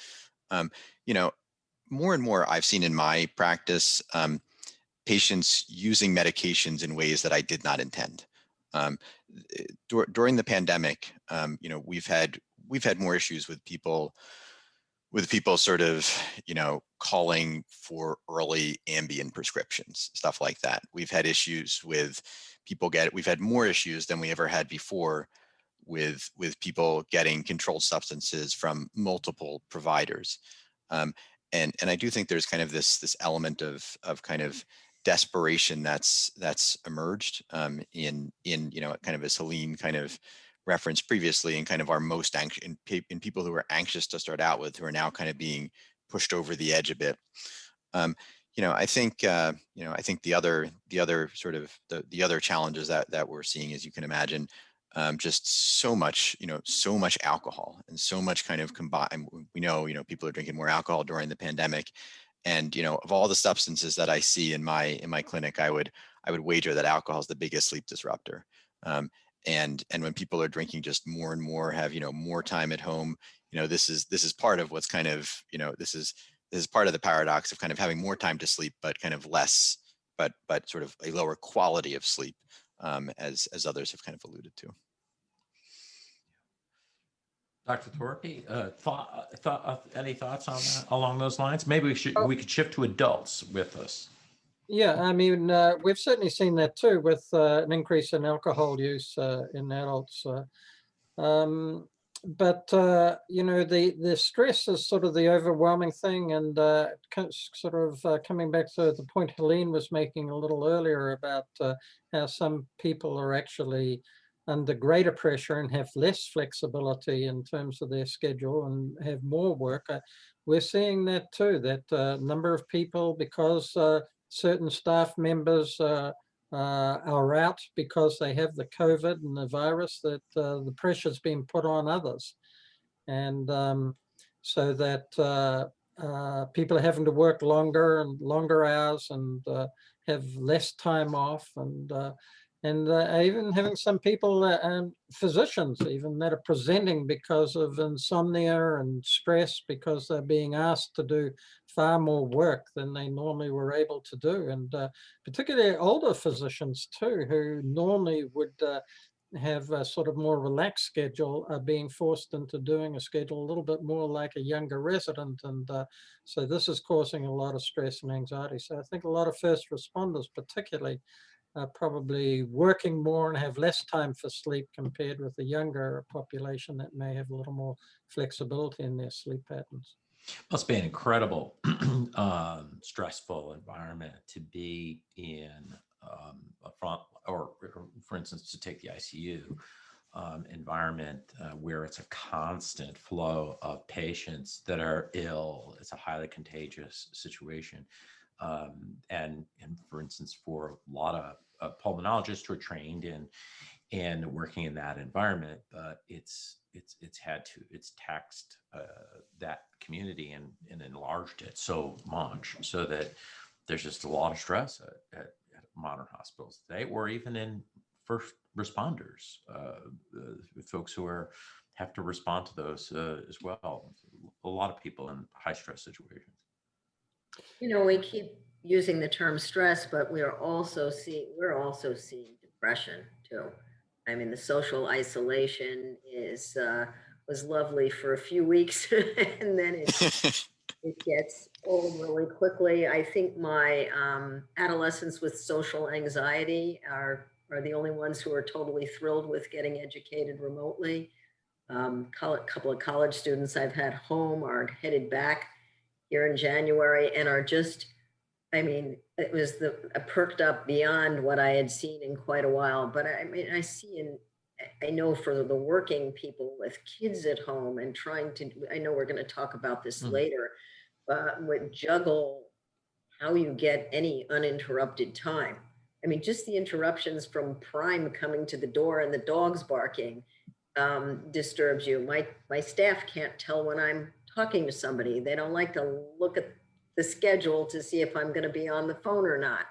More and more I've seen in my practice patients using medications in ways that I did not intend. During the pandemic, we've had more issues with people sort of, calling for early Ambien prescriptions, stuff like that. We've had issues with we've had more issues than we ever had before with people getting controlled substances from multiple providers. And I do think there's kind of this element of kind of desperation that's emerged in kind of as Helene kind of referenced previously, and kind of our most anxious in people who are anxious to start out with, who are now kind of being pushed over the edge a bit. I think the other sort of the other challenges that we're seeing, as you can imagine, just so much alcohol and so much kind of combined. We know people are drinking more alcohol during the pandemic, and of all the substances that I see in my clinic, I would wager that alcohol is the biggest sleep disruptor. And when people are drinking just more and more, have more time at home, this is part of what's kind of this is part of the paradox of kind of having more time to sleep, but kind of less, but sort of a lower quality of sleep, as others have kind of alluded to. Dr. Thorpe, any thoughts on that along those lines? Maybe we could shift to adults with us. Yeah, I mean, we've certainly seen that too, with an increase in alcohol use in adults. But the stress is sort of the overwhelming thing, and sort of coming back to the point Helene was making a little earlier about how some people are actually under greater pressure and have less flexibility in terms of their schedule and have more work. We're seeing that too, that number of people, because certain staff members are out because they have the COVID and the virus, that the pressure's been put on others. And so that people are having to work longer and longer hours and have less time off, and even having some people, physicians even, that are presenting because of insomnia and stress, because they're being asked to do far more work than they normally were able to do. And particularly older physicians too, who normally would have a sort of more relaxed schedule, are being forced into doing a schedule a little bit more like a younger resident. And so this is causing a lot of stress and anxiety. So I think a lot of first responders particularly are probably working more and have less time for sleep compared with the younger population that may have a little more flexibility in their sleep patterns. Must be an incredible stressful environment to be in a front, or for instance, to take the ICU environment where it's a constant flow of patients that are ill. It's a highly contagious situation. And for instance, for a lot of pulmonologists who are trained in working in that environment, but it's taxed that community and enlarged it so much, so that there's just a lot of stress at modern hospitals today, or even in first responders, folks who have to respond to those as well. A lot of people in high stress situations. We keep using the term stress, but we're also seeing depression too. I mean, the social isolation was lovely for a few weeks, and then it gets old really quickly. I think my adolescents with social anxiety are the only ones who are totally thrilled with getting educated remotely. Couple of college students I've had home are headed back here in January and are just, I mean, it was perked up beyond what I had seen in quite a while. But I mean, I see in I know for the working people with kids at home and trying to, I know we're going to talk about this later, but with juggle how you get any uninterrupted time. I mean, just the interruptions from Prime coming to the door and the dogs barking disturbs you. My staff can't tell when I'm talking to somebody. They don't like to look at the schedule to see if I'm going to be on the phone or not.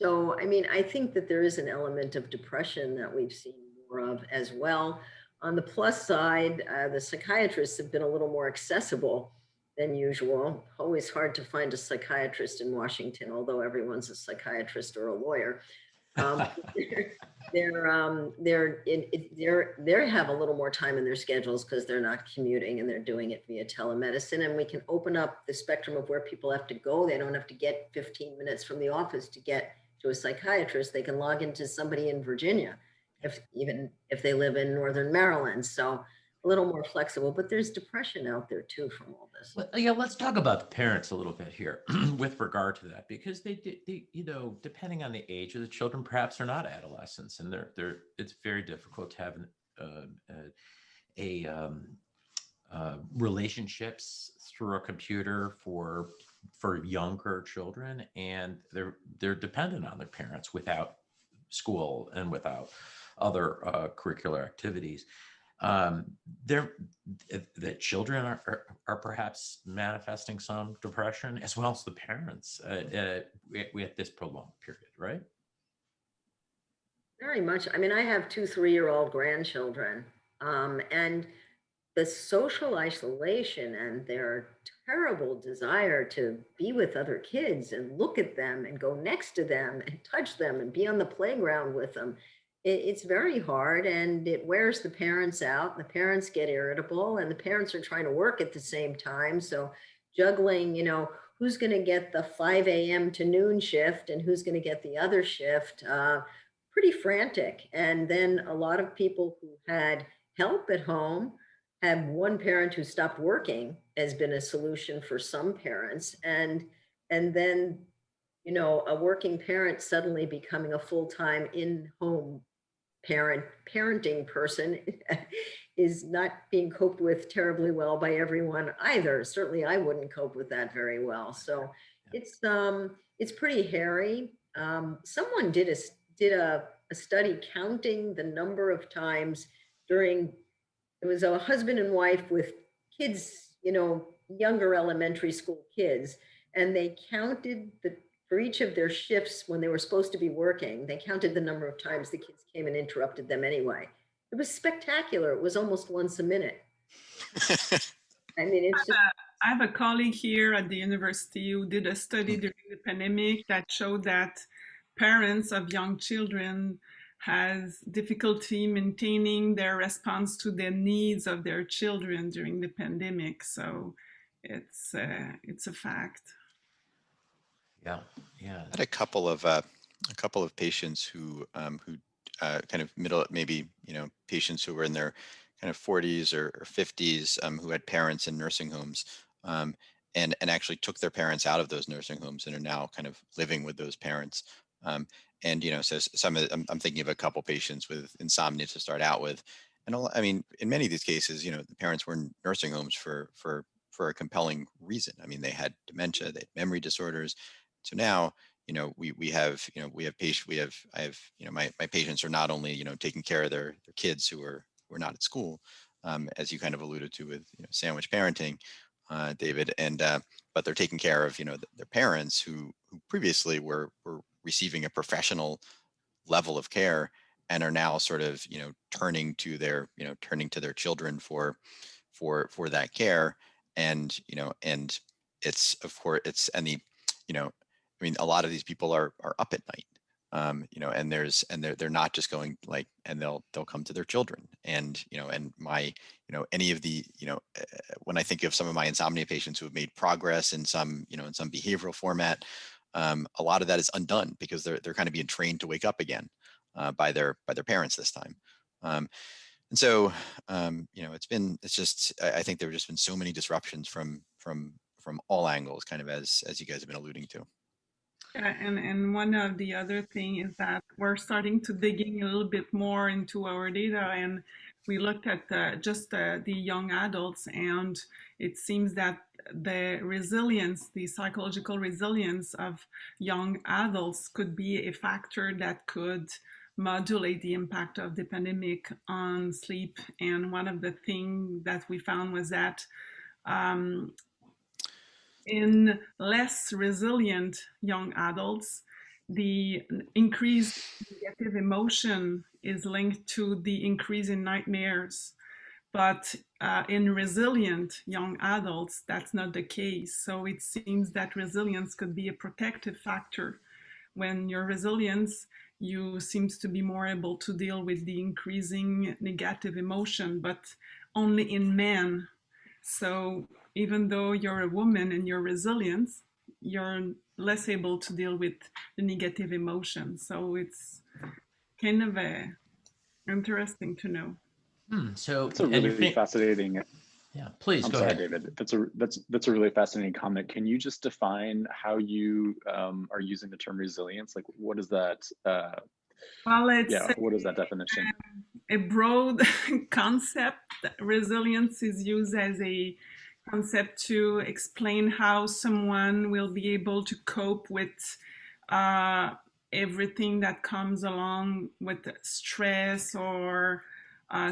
So, I mean, I think that there is an element of depression that we've seen more of as well. On the plus side, the psychiatrists have been a little more accessible than usual. Always hard to find a psychiatrist in Washington, although everyone's a psychiatrist or a lawyer. They have a little more time in their schedules because they're not commuting and they're doing it via telemedicine. And we can open up the spectrum of where people have to go. They don't have to get 15 minutes from the office to get to a psychiatrist. They can log into somebody in Virginia, even if they live in Northern Maryland. So a little more flexible, but there's depression out there too from all this. Well, yeah, let's talk about the parents a little bit here with regard to that, because they, you know, depending on the age of the children, perhaps they're not adolescents, and it's very difficult to have relationships through a computer for younger children, and they're dependent on their parents without school and without other curricular activities. The children are perhaps manifesting some depression, as well as the parents with this prolonged period, right? Very much. I mean, I have 2 3-year-old grandchildren, and the social isolation and their terrible desire to be with other kids and look at them and go next to them and touch them and be on the playground with them. It's very hard, and it wears the parents out. The parents get irritable, and the parents are trying to work at the same time. So juggling, you know, who's going to get the 5 a.m. to noon shift and who's going to get the other shift, pretty frantic. And then a lot of people who had help at home have one parent who stopped working has been a solution for some parents. And then, you know, a working parent suddenly becoming a full-time in-home parenting person is not being coped with terribly well by everyone either. Certainly I wouldn't cope with that very well. So it's pretty hairy. Someone did a study counting the number of times it was a husband and wife with kids, you know, younger elementary school kids, and they counted for each of their shifts when they were supposed to be working, they counted the number of times the kids came and interrupted them anyway. It was spectacular. It was almost once a minute. I mean, it's just... I have a colleague here at the university who did a study during the pandemic that showed that parents of young children has difficulty maintaining their response to the needs of their children during the pandemic. So it's a fact. Yeah. I had a couple of patients who kind of maybe, you know, patients who were in their kind of 40s or 50s who had parents in nursing homes and actually took their parents out of those nursing homes and are now kind of living with those parents. And, you know, so I'm thinking of a couple patients with insomnia to start out with. And I mean, in many of these cases, you know, the parents were in nursing homes for a compelling reason. I mean, they had dementia, they had memory disorders. So now, you know, I have, you know, my patients are not only, you know, taking care of their kids who are not at school, as you kind of alluded to with, you know, sandwich parenting, David, and but they're taking care of, you know, their parents who previously were receiving a professional level of care and are now sort of, you know, turning to their children for that care. And, you know, and it's, of course, you know, I mean, a lot of these people are up at night, you know, and they're not just going like, and they'll come to their children. And, you know, and any of the, you know, when I think of some of my insomnia patients who have made progress in some, you know, in some behavioral format, a lot of that is undone because they're kind of being trained to wake up again by their parents this time. And so, you know, I think there have just been so many disruptions from all angles, kind of as you guys have been alluding to. And one of the other thing is that we're starting to digging a little bit more into our data, and we looked at just the young adults, and it seems that the resilience, the psychological resilience of young adults could be a factor that could modulate the impact of the pandemic on sleep. And one of the things that we found was that um, in less resilient young adults, the increased negative emotion is linked to the increase in nightmares. But in resilient young adults, that's not the case. So it seems that resilience could be a protective factor. When you're resilient, you seems to be more able to deal with the increasing negative emotion, but only in men. So even though you're a woman and you're resilient, you're less able to deal with the negative emotions. So it's kind of interesting to know. So, That's a and you really think, fascinating. yeah, please I'm go sorry, ahead. David. That's a really fascinating comment. Can you just define how you are using the term resilience? Like, what is that? Well, it's Yeah, what is that definition? a broad concept. Resilience is used as a concept to explain how someone will be able to cope with uh, everything that comes along with stress or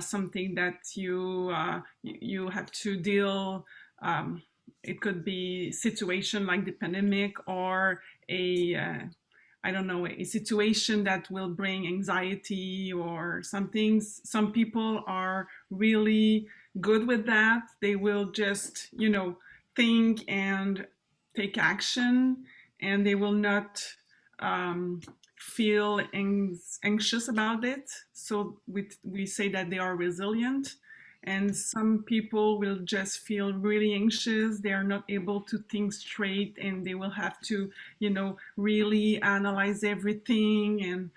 something that you have to deal. It could be situation like the pandemic or a I don't know, a situation that will bring anxiety or some things. Some people are really good with that. They will just, think and take action, and they will not um, feel anxious about it. So we say that they are resilient. And some people will just feel really anxious. They are not able to think straight, and they will have to really analyze everything. And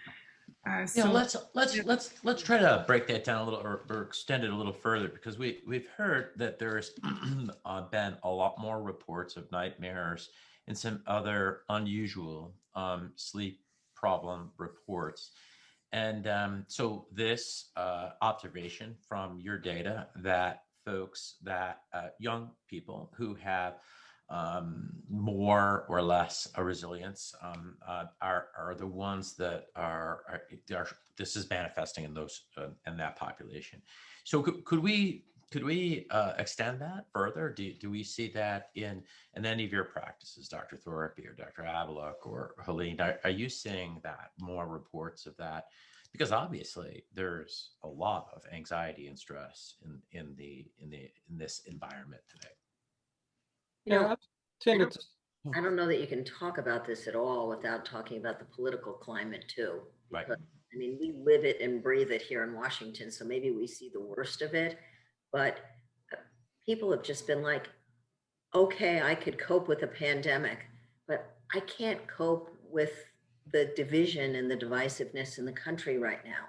Yeah, so let's try to break that down a little, or extend it a little further, because we've heard that there's been a lot more reports of nightmares and some other unusual sleep problem reports. And so this observation from your data that folks, that young people who have more or less a resilience are the ones that are this is manifesting in those in that population. So could we extend that further? Do we see that in any of your practices, Dr. Thorpe or Dr. Avalok or Helene? Are you seeing that more reports of that? Because obviously there's a lot of anxiety and stress in this environment today. You know, Yeah, I've tended to. I don't know that you can talk about this at all without talking about the political climate too. Right. Because, I mean, we live it and breathe it here in Washington, so maybe we see the worst of it. But people have just been like, okay, I could cope with a pandemic, but I can't cope with the division and the divisiveness in the country right now.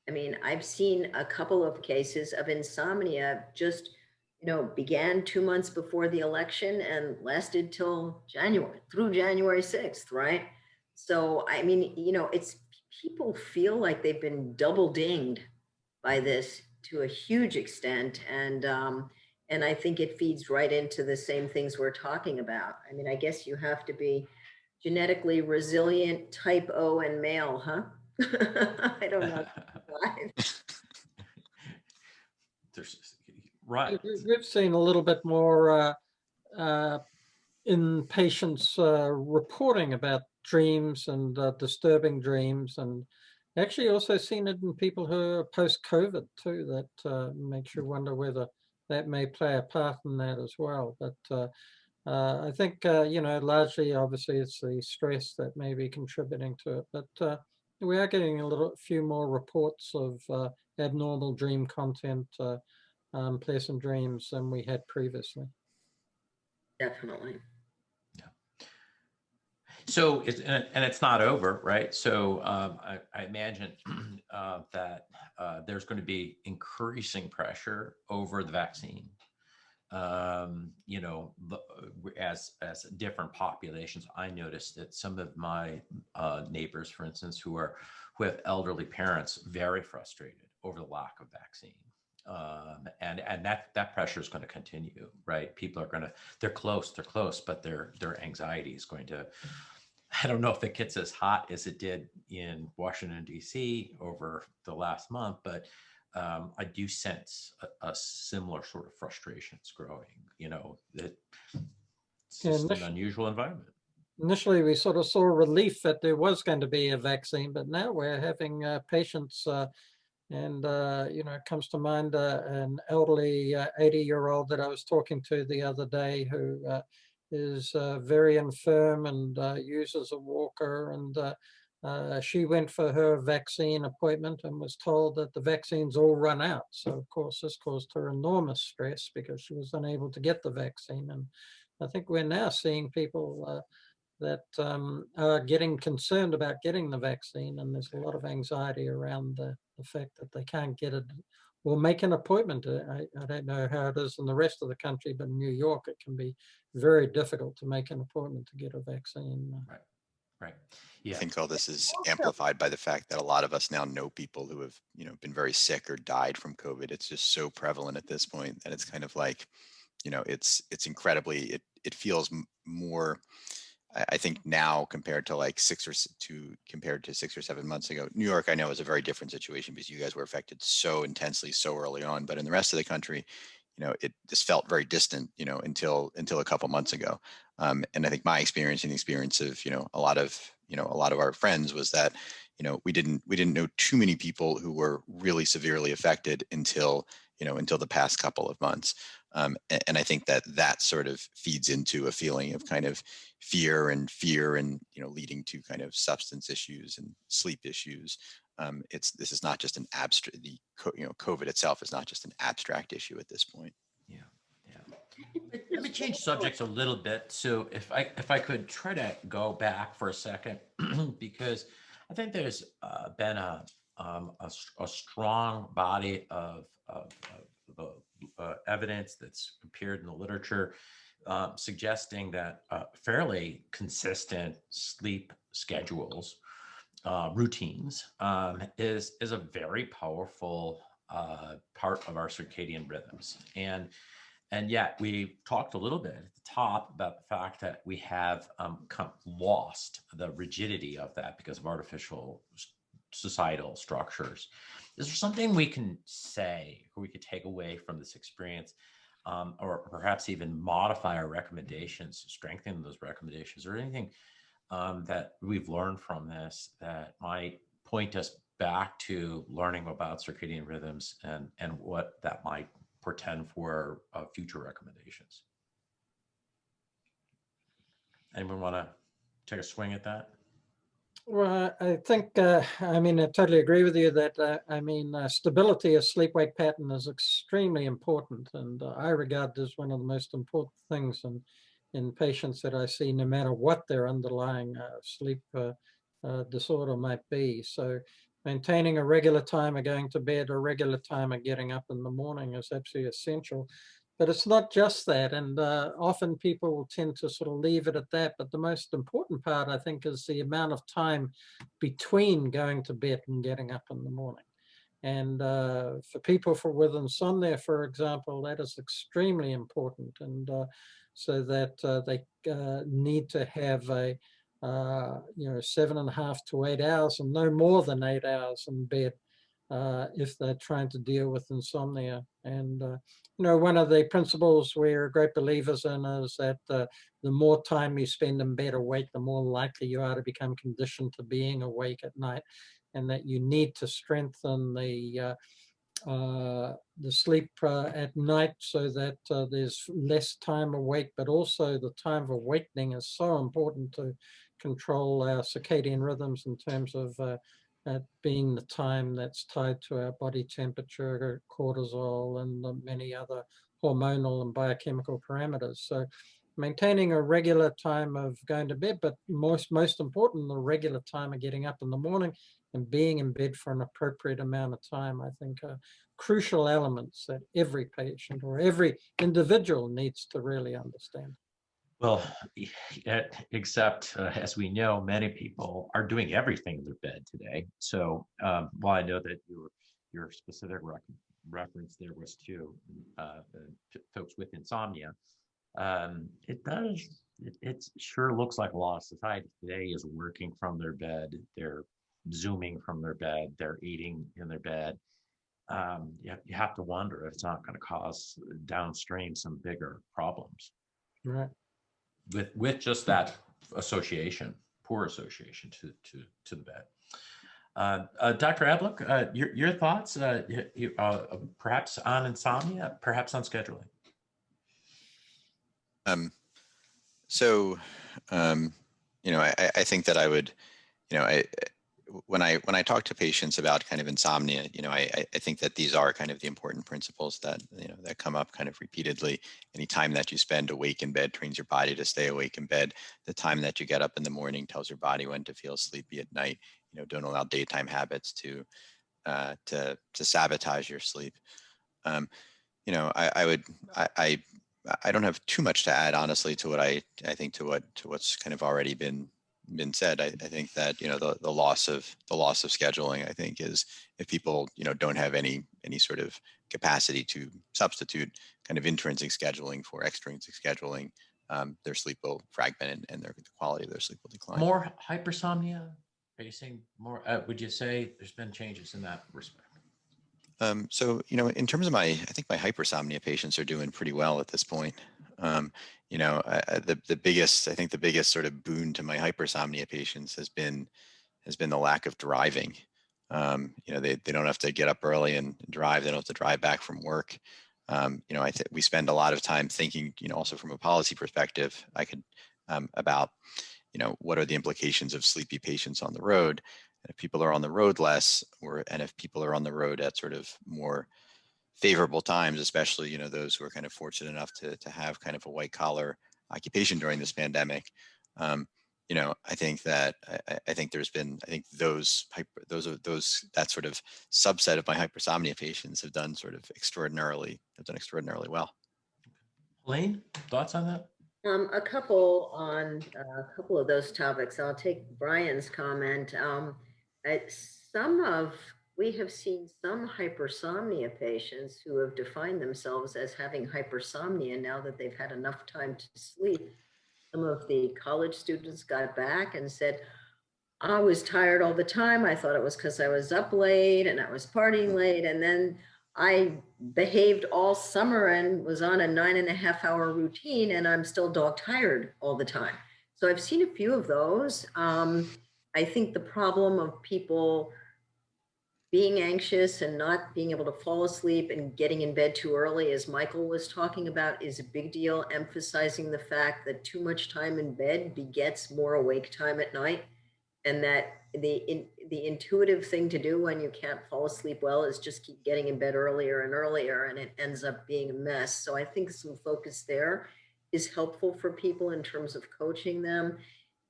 I mean, I've seen a couple of cases of insomnia just, began 2 months before the election and lasted till through January 6th, right? So, I mean, it's people feel like they've been double dinged by this to a huge extent. And I think it feeds right into the same things we're talking about. I mean, I guess you have to be genetically resilient, type O and male, huh? I don't know. Right. We've seen a little bit more in patients reporting about dreams and disturbing dreams, and actually also seen it in people who are post-COVID too. That makes you wonder whether that may play a part in that as well. But I think, largely, obviously, it's the stress that may be contributing to it. But we are getting few more reports of abnormal dream content, pleasant dreams than we had previously. Definitely. So it's not over, right? So I imagine that there's going to be increasing pressure over the vaccine you know, as different populations, I noticed that some of my neighbors, for instance, who have elderly parents, very frustrated over the lack of vaccine. And that pressure is going to continue, right? People are going to, they're close, but their anxiety is going to, I don't know if it gets as hot as it did in Washington, D.C. over the last month, but I do sense a similar sort of frustrations growing, you know, that it's Yeah, just an unusual environment. initially, we sort of saw relief that there was going to be a vaccine, but now we're having patients, and you know, it comes to mind an elderly 80-year-old that I was talking to the other day who is very infirm and uses a walker, and she went for her vaccine appointment and was told that the vaccines all run out. So of course, this caused her enormous stress because she was unable to get the vaccine. And I think we're now seeing people that are getting concerned about getting the vaccine, and there's a lot of anxiety around the fact that they can't get it or make an appointment. I don't know how it is in the rest of the country, but in New York, it can be very difficult to make an appointment to get a vaccine. Right. Right. I Yeah. think all this is Also- amplified by the fact that a lot of us now know people who have, you know, been very sick or died from COVID. It's just so prevalent at this point that it's kind of like, you know, it's incredibly, it feels more, I think now compared to like 6 or 7 months ago. New York, I know, is a very different situation because you guys were affected so intensely so early on, but in the rest of the country, you know, it just felt very distant, you know, until a couple months ago. And I think my experience and the experience of, you know, a lot of our friends was that, you know, we didn't know too many people who were really severely affected until the past couple of months. And I think that sort of feeds into a feeling of kind of fear and, you know, leading to kind of substance issues and sleep issues. This is not just an abstract, COVID itself is not just an abstract issue at this point. Yeah. Let me change subjects a little bit. So if I could try to go back for a second, because I think there's been a strong body of evidence that's appeared in the literature suggesting that fairly consistent sleep schedules, routines, is a very powerful part of our circadian rhythms. And yet we talked a little bit at the top about the fact that we have lost the rigidity of that because of artificial societal structures. Is there something we can say or we could take away from this experience, or perhaps even modify our recommendations, strengthen those recommendations, or anything that we've learned from this that might point us back to learning about circadian rhythms and what that might portend for future recommendations? Anyone want to take a swing at that? Well, I think, I mean, I totally agree with you that, stability of sleep-wake pattern is extremely important. And I regard this one of the most important things in patients that I see, no matter what their underlying sleep disorder might be. So maintaining a regular time of going to bed, a regular time of getting up in the morning is absolutely essential. But it's not just that, and often people will tend to sort of leave it at that. But the most important part, I think, is the amount of time between going to bed and getting up in the morning. And for people with insomnia, for example, that is extremely important. And so that they need to have a 7.5 to 8 hours and no more than 8 hours in bed if they're trying to deal with insomnia. And one of the principles we're great believers in is that the more time you spend in bed awake, the more likely you are to become conditioned to being awake at night, and that you need to strengthen the sleep at night so that there's less time awake, but also the time of awakening is so important to control our circadian rhythms in terms of being the time that's tied to our body temperature, cortisol, and many other hormonal and biochemical parameters. So maintaining a regular time of going to bed, but most important, the regular time of getting up in the morning and being in bed for an appropriate amount of time, I think are crucial elements that every patient or every individual needs to really understand. Well, except as we know, many people are doing everything in their bed today. So while I know that your specific reference there was to folks with insomnia, it sure looks like a lot of society today is working from their bed. They're Zooming from their bed. They're eating in their bed. You have to wonder if it's not going to cause downstream some bigger problems. Right. With just that association, poor association to the bed. Dr. Ablock, your thoughts, perhaps on insomnia, perhaps on scheduling. I think that I would, when I talk to patients about kind of insomnia, I think that these are kind of the important principles that, that come up kind of repeatedly. Any time that you spend awake in bed trains your body to stay awake in bed. The time that you get up in the morning tells your body when to feel sleepy at night. Don't allow daytime habits to sabotage your sleep. I don't have too much to add, honestly, to what I think to what's kind of already been said. I think that the loss of scheduling, I think, is if people don't have any sort of capacity to substitute kind of intrinsic scheduling for extrinsic scheduling, their sleep will fragment and the quality of their sleep will decline. More hypersomnia? Are you saying more? Would you say there's been changes in that respect? So, in terms of I think my hypersomnia patients are doing pretty well at this point. The biggest sort of boon to my hypersomnia patients has been the lack of driving. They don't have to get up early and drive. They don't have to drive back from work. We spend a lot of time thinking, also from a policy perspective, about, what are the implications of sleepy patients on the road? And if people are on the road less, and if people are on the road at sort of more favorable times, especially, those who are kind of fortunate enough to have kind of a white collar occupation during this pandemic, I think that that sort of subset of my hypersomnia patients have done extraordinarily well. Elaine, thoughts on that? A couple of those topics. I'll take Brian's comment. We have seen some hypersomnia patients who have defined themselves as having hypersomnia now that they've had enough time to sleep. Some of the college students got back and said, I was tired all the time. I thought it was because I was up late and I was partying late. And then I behaved all summer and was on a 9.5-hour routine and I'm still dog tired all the time. So I've seen a few of those. I think the problem of people being anxious and not being able to fall asleep and getting in bed too early, as Michael was talking about, is a big deal, emphasizing the fact that too much time in bed begets more awake time at night. And that the intuitive thing to do when you can't fall asleep well is just keep getting in bed earlier and earlier, and it ends up being a mess. So I think some focus there is helpful for people in terms of coaching them.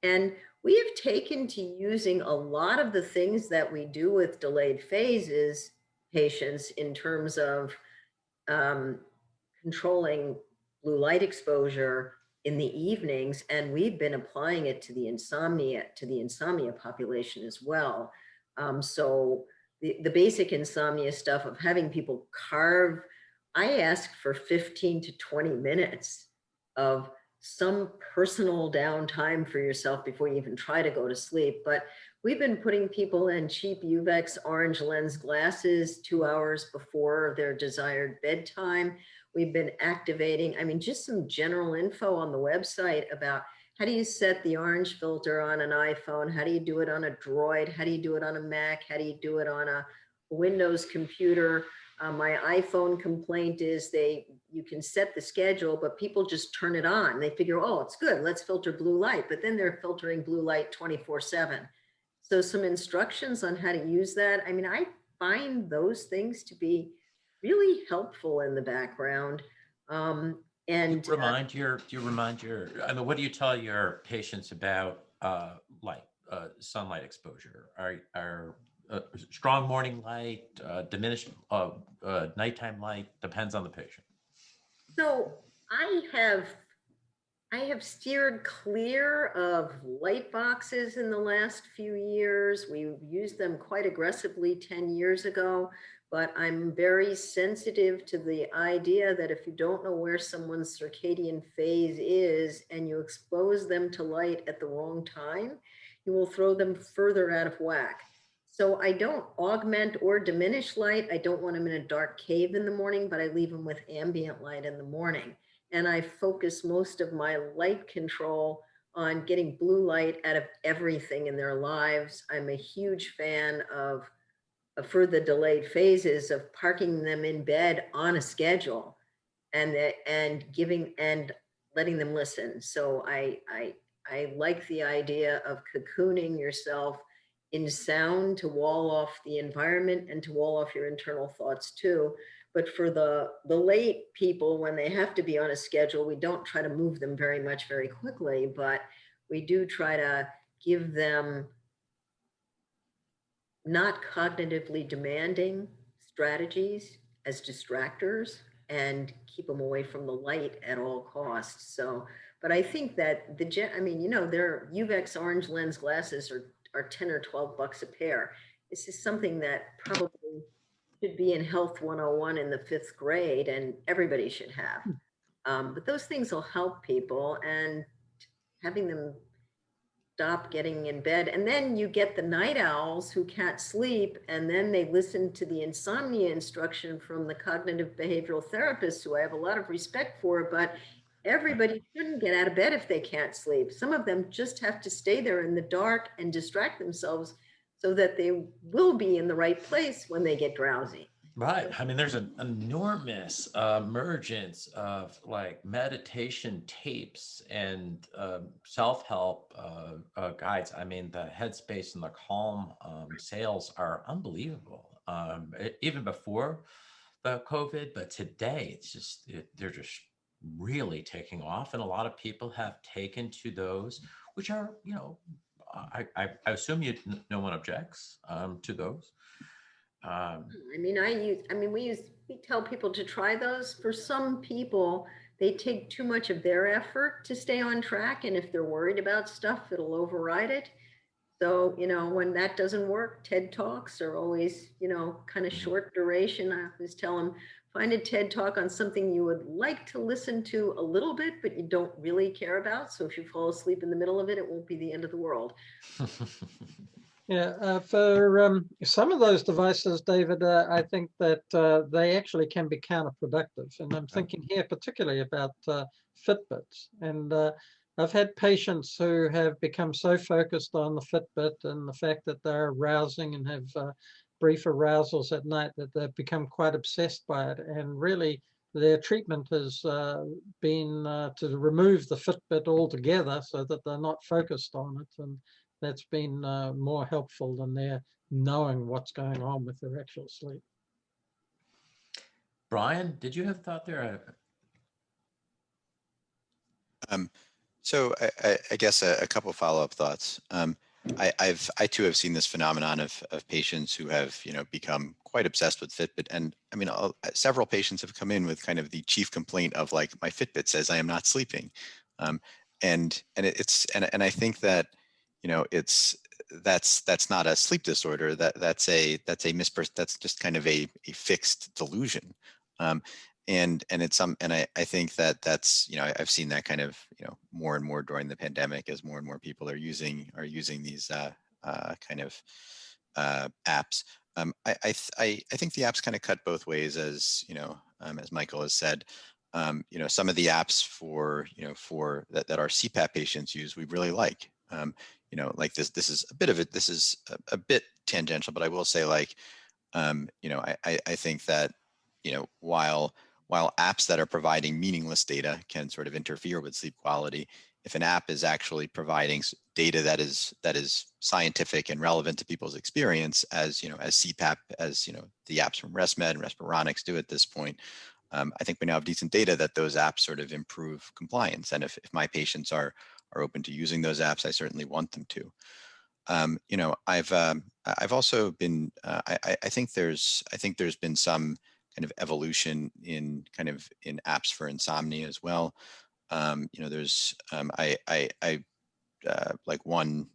And we have taken to using a lot of the things that we do with delayed phases patients in terms of controlling blue light exposure in the evenings, and we've been applying it to the insomnia population as well. So the basic insomnia stuff of having people carve, I ask for 15 to 20 minutes of some personal downtime for yourself before you even try to go to sleep. But we've been putting people in cheap Uvex orange lens glasses 2 hours before their desired bedtime. We've been activating, just some general info on the website about how do you set the orange filter on an iPhone? How do you do it on a Droid? How do you do it on a Mac? How do you do it on a Windows computer? My iPhone complaint is you can set the schedule, but people just turn it on. They figure, oh, it's good, let's filter blue light, but then they're filtering blue light 24/7. So some instructions on how to use that. I find those things to be really helpful in the background. And Do you remind your, I mean, what do you tell your patients about light, sunlight exposure? Are strong morning light, diminished nighttime light, depends on the patient. so I have steered clear of light boxes in the last few years. We used them quite aggressively 10 years ago, but I'm very sensitive to the idea that if you don't know where someone's circadian phase is and you expose them to light at the wrong time, you will throw them further out of whack. So I don't augment or diminish light. I don't want them in a dark cave in the morning, but I leave them with ambient light in the morning. And I focus most of my light control on getting blue light out of everything in their lives. I'm a huge fan of, for the delayed phases, of parking them in bed on a schedule and giving and letting them listen. So I like the idea of cocooning yourself in sound to wall off the environment and to wall off your internal thoughts too. But for the late people, when they have to be on a schedule, we don't try to move them very much very quickly, but we do try to give them not cognitively demanding strategies as distractors and keep them away from the light at all costs. So, but I think that I mean, you know, their UVEX orange lens glasses are 10 or 12 bucks a pair. This is something that probably should be in Health 101 in the 5th grade, and everybody should have. But those things will help people, and having them stop getting in bed. And then you get the night owls who can't sleep, and then they listen to the insomnia instruction from the cognitive behavioral therapists, who I have a lot of respect for, but everybody shouldn't get out of bed if they can't sleep. Some of them just have to stay there in the dark and distract themselves so that they will be in the right place when they get drowsy. Right. I mean, there's an enormous emergence of like meditation tapes and self-help guides. I mean, the Headspace and the Calm sales are unbelievable. Even before the COVID, but today it's just, they're just really taking off. And a lot of people have taken to those, which are, you know, I assume no one objects to those. I mean, we tell people to try those. For some people, they take too much of their effort to stay on track. And if they're worried about stuff, it'll override it. So, you know, when that doesn't work, TED Talks are always, you know, kind of short duration. I always tell them, find a TED Talk on something you would like to listen to a little bit, but you don't really care about. So if you fall asleep in the middle of it, it won't be the end of the world. Yeah, for some of those devices, David, I think that they actually can be counterproductive. And I'm thinking here particularly about Fitbits. And I've had patients who have become so focused on the Fitbit and the fact that they're arousing and have brief arousals at night that they've become quite obsessed by it. And really, their treatment has been to remove the Fitbit altogether so that they're not focused on it. And that's been more helpful than their knowing what's going on with their actual sleep. Brian, did you have a thought there? So I guess a couple follow-up thoughts. I too have seen this phenomenon of patients who have, you know, become quite obsessed with Fitbit. And I mean, several patients have come in with kind of the chief complaint of like, my Fitbit says I am not sleeping. And I think that, you know, that's not a sleep disorder. That's just kind of a fixed delusion. And I think that that's, you know, I've seen that kind of, you know, more and more during the pandemic as more and more people are using these kind of apps. I think the apps kind of cut both ways, as you know, as Michael has said. You know, some of the apps for that our CPAP patients use, we really like. You know, like this is a bit tangential, but I will say, like, you know, I think that, you know, while apps that are providing meaningless data can sort of interfere with sleep quality, if an app is actually providing data that is scientific and relevant to people's experience, as you know, as CPAP, as you know, the apps from ResMed and Respironics do at this point, I think we now have decent data that those apps sort of improve compliance. And if my patients are open to using those apps, I certainly want them to. You know, I've also been, I think there's been some kind of evolution in apps for insomnia as well. You know, there's, like one,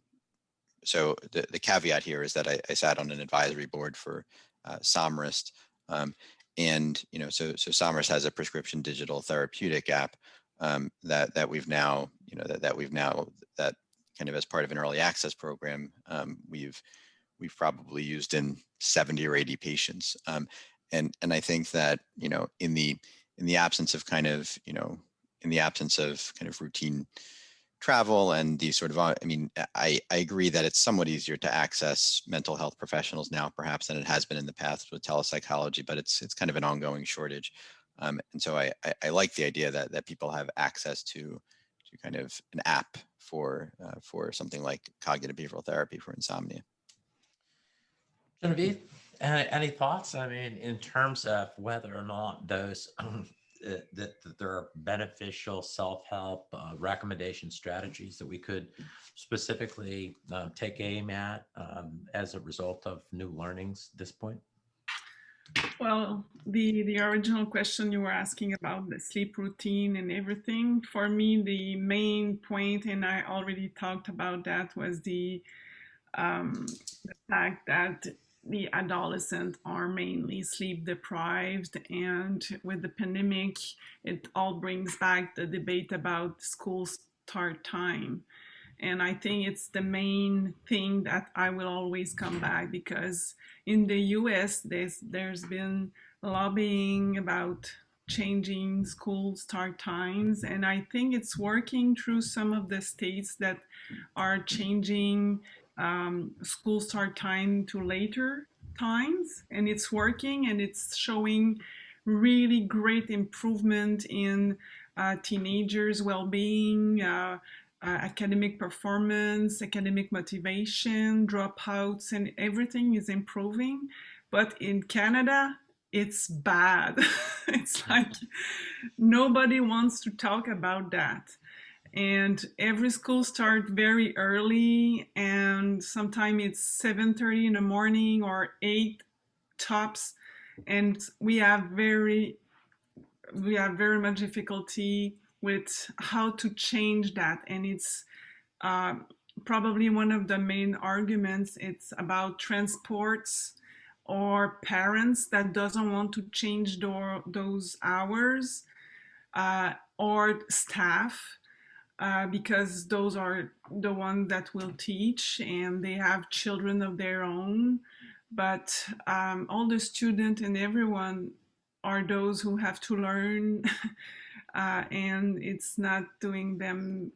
so the caveat here is that I sat on an advisory board for Somrist. And, you know, so Somrist has a prescription digital therapeutic app that we've now, you know, that kind of as part of an early access program, we've probably used in 70 or 80 patients. And I think that, you know, in the absence of kind of, you know, in the absence of kind of routine travel and these sort of, I mean, I agree that it's somewhat easier to access mental health professionals now, perhaps, than it has been in the past with telepsychology, but it's kind of an ongoing shortage. And so I like the idea that people have access to kind of an app for something like cognitive behavioral therapy for insomnia. Genevieve, any thoughts? I mean, in terms of whether or not those that there are beneficial self-help recommendation strategies that we could specifically take aim at as a result of new learnings at this point? Well, the original question you were asking about the sleep routine and everything, for me, the main point, and I already talked about that, was the fact that the adolescents are mainly sleep deprived, and with the pandemic, it all brings back the debate about school start time. And I think it's the main thing that I will always come back, because in the US, there's been lobbying about changing school start times. And I think it's working through some of the states that are changing school start time to later times. And it's working, and it's showing really great improvement in teenagers' well-being, academic performance, academic motivation, dropouts, and everything is improving. But in Canada, it's bad. It's like nobody wants to talk about that. And every school starts very early, and sometimes it's 7:30 in the morning or 8 tops. And we have very much difficulty with how to change that. And it's probably one of the main arguments. It's about transports or parents that doesn't want to change those hours, or staff, because those are the ones that will teach, and they have children of their own. But all the students and everyone are those who have to learn, and it's not doing them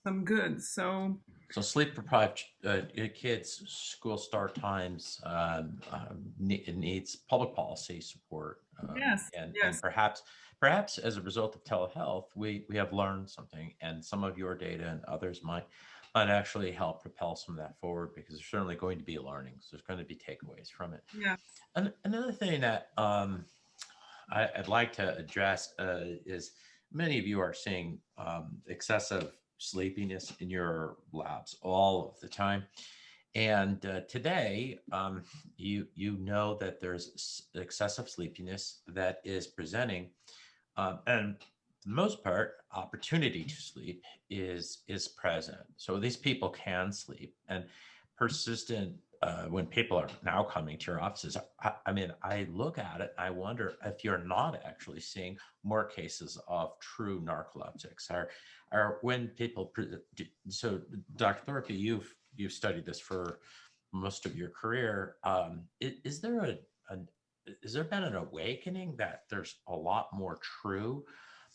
some good. So sleep deprived kids, school start times needs public policy support. yes, And perhaps as a result of telehealth, we have learned something, and some of your data and others might actually help propel some of that forward, because there's certainly going to be learnings. There's going to be takeaways from it. yeah. And another thing that I'd like to address is many of you are seeing excessive sleepiness in your labs all of the time. And today, you know that there's excessive sleepiness that is presenting, and for the most part, opportunity to sleep is present. So these people can sleep, and persistent. When people are now coming to your offices, I mean, I look at it, I wonder if you're not actually seeing more cases of true narcoleptics, or when people. So, Dr. Thorpe, you've studied this for most of your career. Is there has there been an awakening that there's a lot more true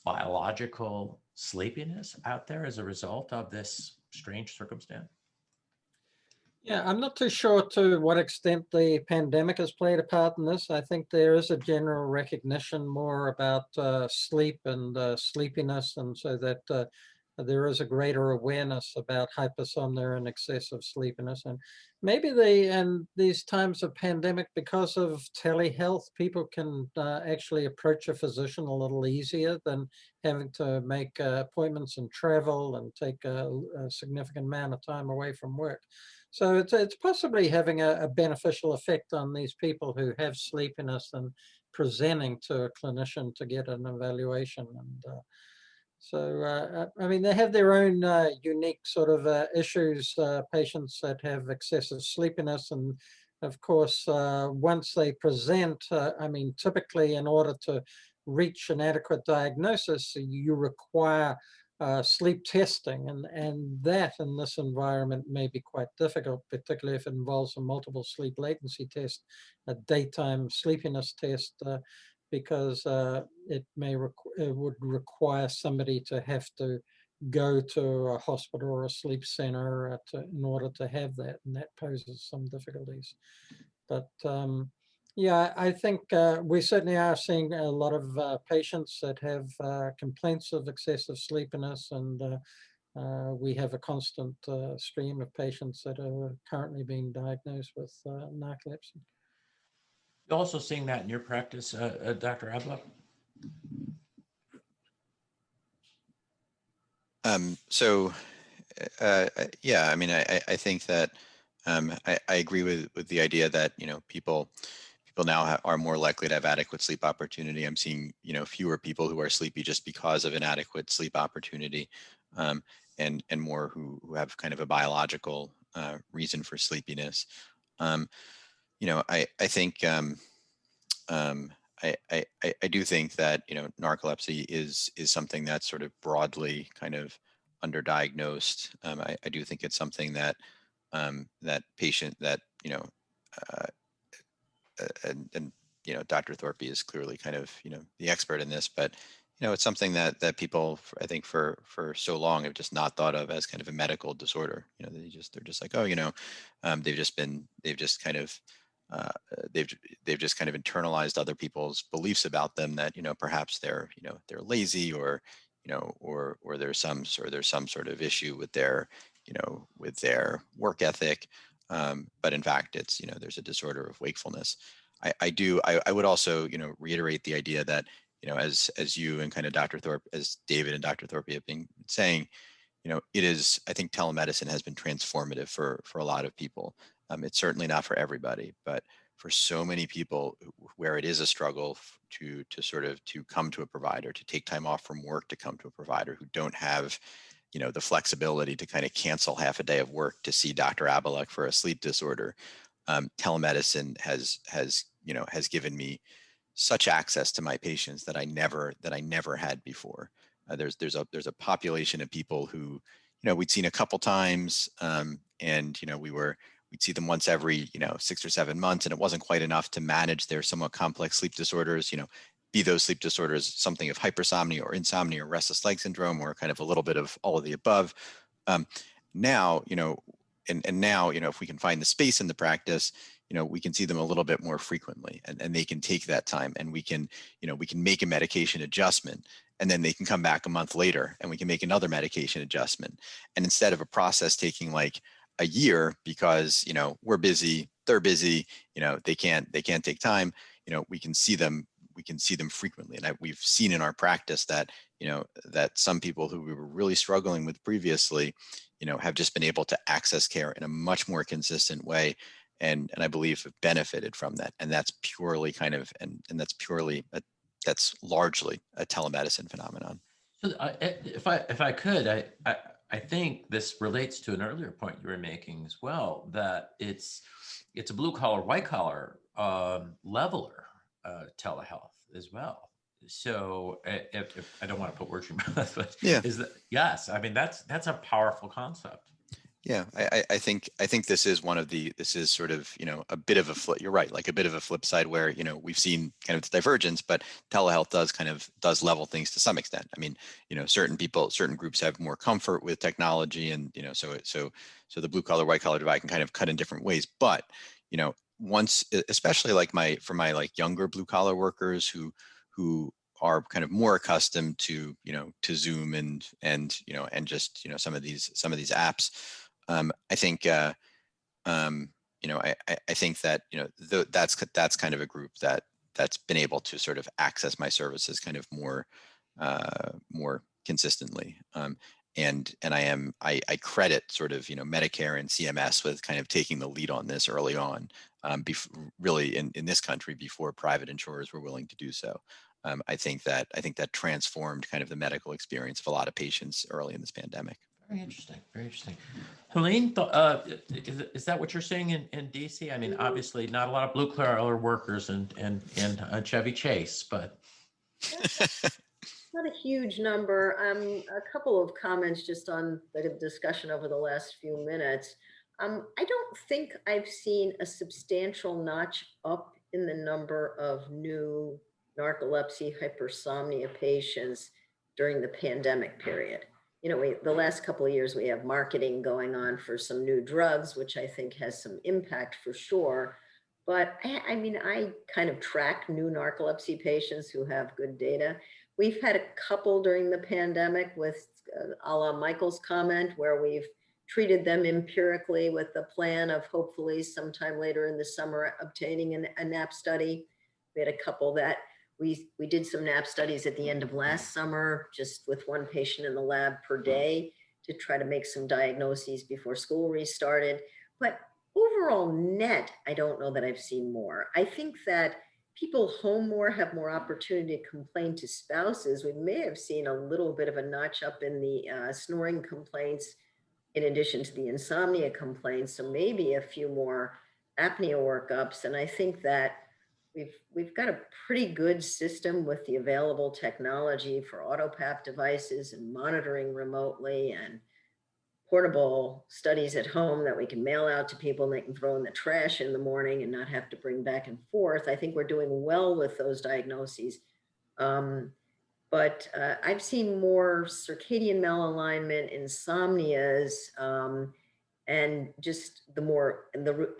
biological sleepiness out there as a result of this strange circumstance? Yeah, I'm not too sure to what extent the pandemic has played a part in this. I think there is a general recognition more about sleep and sleepiness, and so that there is a greater awareness about hypersomnia and excessive sleepiness. And maybe in these times of pandemic, because of telehealth, people can actually approach a physician a little easier than having to make appointments and travel and take a significant amount of time away from work. So it's possibly having a beneficial effect on these people who have sleepiness and presenting to a clinician to get an evaluation. And I mean, they have their own unique sort of issues, patients that have excessive sleepiness. And of course, once they present, I mean, typically in order to reach an adequate diagnosis, you require sleep testing. And that in this environment may be quite difficult, particularly if it involves a multiple sleep latency test, a daytime sleepiness test, because it would require somebody to have to go to a hospital or a sleep center in order to have that, and that poses some difficulties. But yeah, I think we certainly are seeing a lot of patients that have complaints of excessive sleepiness, and we have a constant stream of patients that are currently being diagnosed with narcolepsy. You're also seeing that in your practice, Dr. Ablock? Yeah, I mean, I think that I agree with the idea that, you know, people now are more likely to have adequate sleep opportunity. I'm seeing, you know, fewer people who are sleepy just because of inadequate sleep opportunity, and more who have kind of a biological reason for sleepiness. You know, I think I do think that, you know, narcolepsy is something that's sort of broadly kind of underdiagnosed. I do think it's something that that patient that, you know, and you know, Dr. Thorpe is clearly kind of, you know, the expert in this, but you know, it's something that people, I think, for so long have just not thought of as kind of a medical disorder. You know, they're just like, oh, you know, they've just kind of they've just kind of internalized other people's beliefs about them, that, you know, perhaps they're, you know, they're lazy, or, you know, or there's some sort of issue with their, you know, with their work ethic. But in fact, it's, you know, there's a disorder of wakefulness. I would also, you know, reiterate the idea that, you know, as you and kind of Dr. Thorpe, as David and Dr. Thorpe have been saying, you know, it is, I think telemedicine has been transformative for a lot of people. It's certainly not for everybody, but for so many people where it is a struggle to come to a provider, to take time off from work to come to a provider, who don't have, you know, the flexibility to kind of cancel half a day of work to see Dr. Abelak for a sleep disorder. Telemedicine has given me such access to my patients that I never had before. There's a population of people who, you know, we'd seen a couple times, and, you know, we'd see them once every, you know, 6 or 7 months, and it wasn't quite enough to manage their somewhat complex sleep disorders, you know, be those sleep disorders something of hypersomnia or insomnia or restless leg syndrome, or kind of a little bit of all of the above. Now, you know, and now, you know, if we can find the space in the practice, you know, we can see them a little bit more frequently, and they can take that time, and we can make a medication adjustment, and then they can come back a month later and we can make another medication adjustment. And instead of a process taking like a year, because, you know, we're busy, they're busy, you know, they can't take time, you know, we can see them frequently. And we've seen in our practice that, you know, that some people who we were really struggling with previously, you know, have just been able to access care in a much more consistent way. And I believe have benefited from that. And that's purely kind of, and that's largely a telemedicine phenomenon. So if I could, I think this relates to an earlier point you were making as well, that it's a blue collar, white collar leveler telehealth as well. So if I don't want to put words in your mouth, but yeah, yes, I mean, that's a powerful concept. Yeah, I think this is sort of, you know, a bit of a flip. You're right, like a bit of a flip side where, you know, we've seen kind of the divergence, but telehealth does level things to some extent. I mean, you know, certain groups have more comfort with technology, and, you know, so the blue collar, white collar divide can kind of cut in different ways. But, you know, especially like for my like younger blue collar workers who are kind of more accustomed to, to Zoom and just, some of these apps. I think, I think that, that's kind of a group that's been able to sort of access my services kind of more consistently. And I credit sort of, Medicare and CMS with kind of taking the lead on this early on, really in this country before private insurers were willing to do so. I think that transformed kind of the medical experience of a lot of patients early in this pandemic. Very interesting. Very interesting. Helene, is that what you're seeing in DC? I mean, obviously not a lot of blue collar workers and Chevy Chase, but. Not a huge number. A couple of comments just on the discussion over the last few minutes. I don't think I've seen a substantial notch up in the number of new narcolepsy hypersomnia patients during the pandemic period. The last couple of years we have marketing going on for some new drugs, which I think has some impact for sure. But I mean, I kind of track new narcolepsy patients who have good data. We've had a couple during the pandemic with a la Michael's comment, where we've treated them empirically with the plan of hopefully sometime later in the summer obtaining a NAP study. We had a couple that we did some NAP studies at the end of last summer, just with one patient in the lab per day to try to make some diagnoses before school restarted. But overall net, I don't know that I've seen more. I think that people home more have more opportunity to complain to spouses. We may have seen a little bit of a notch up in the snoring complaints in addition to the insomnia complaints. So maybe a few more apnea workups. And I think that we've got a pretty good system with the available technology for AutoPAP devices and monitoring remotely and portable studies at home that we can mail out to people and they can throw in the trash in the morning and not have to bring back and forth. I think we're doing well with those diagnoses. But I've seen more circadian malalignment, insomnias, and just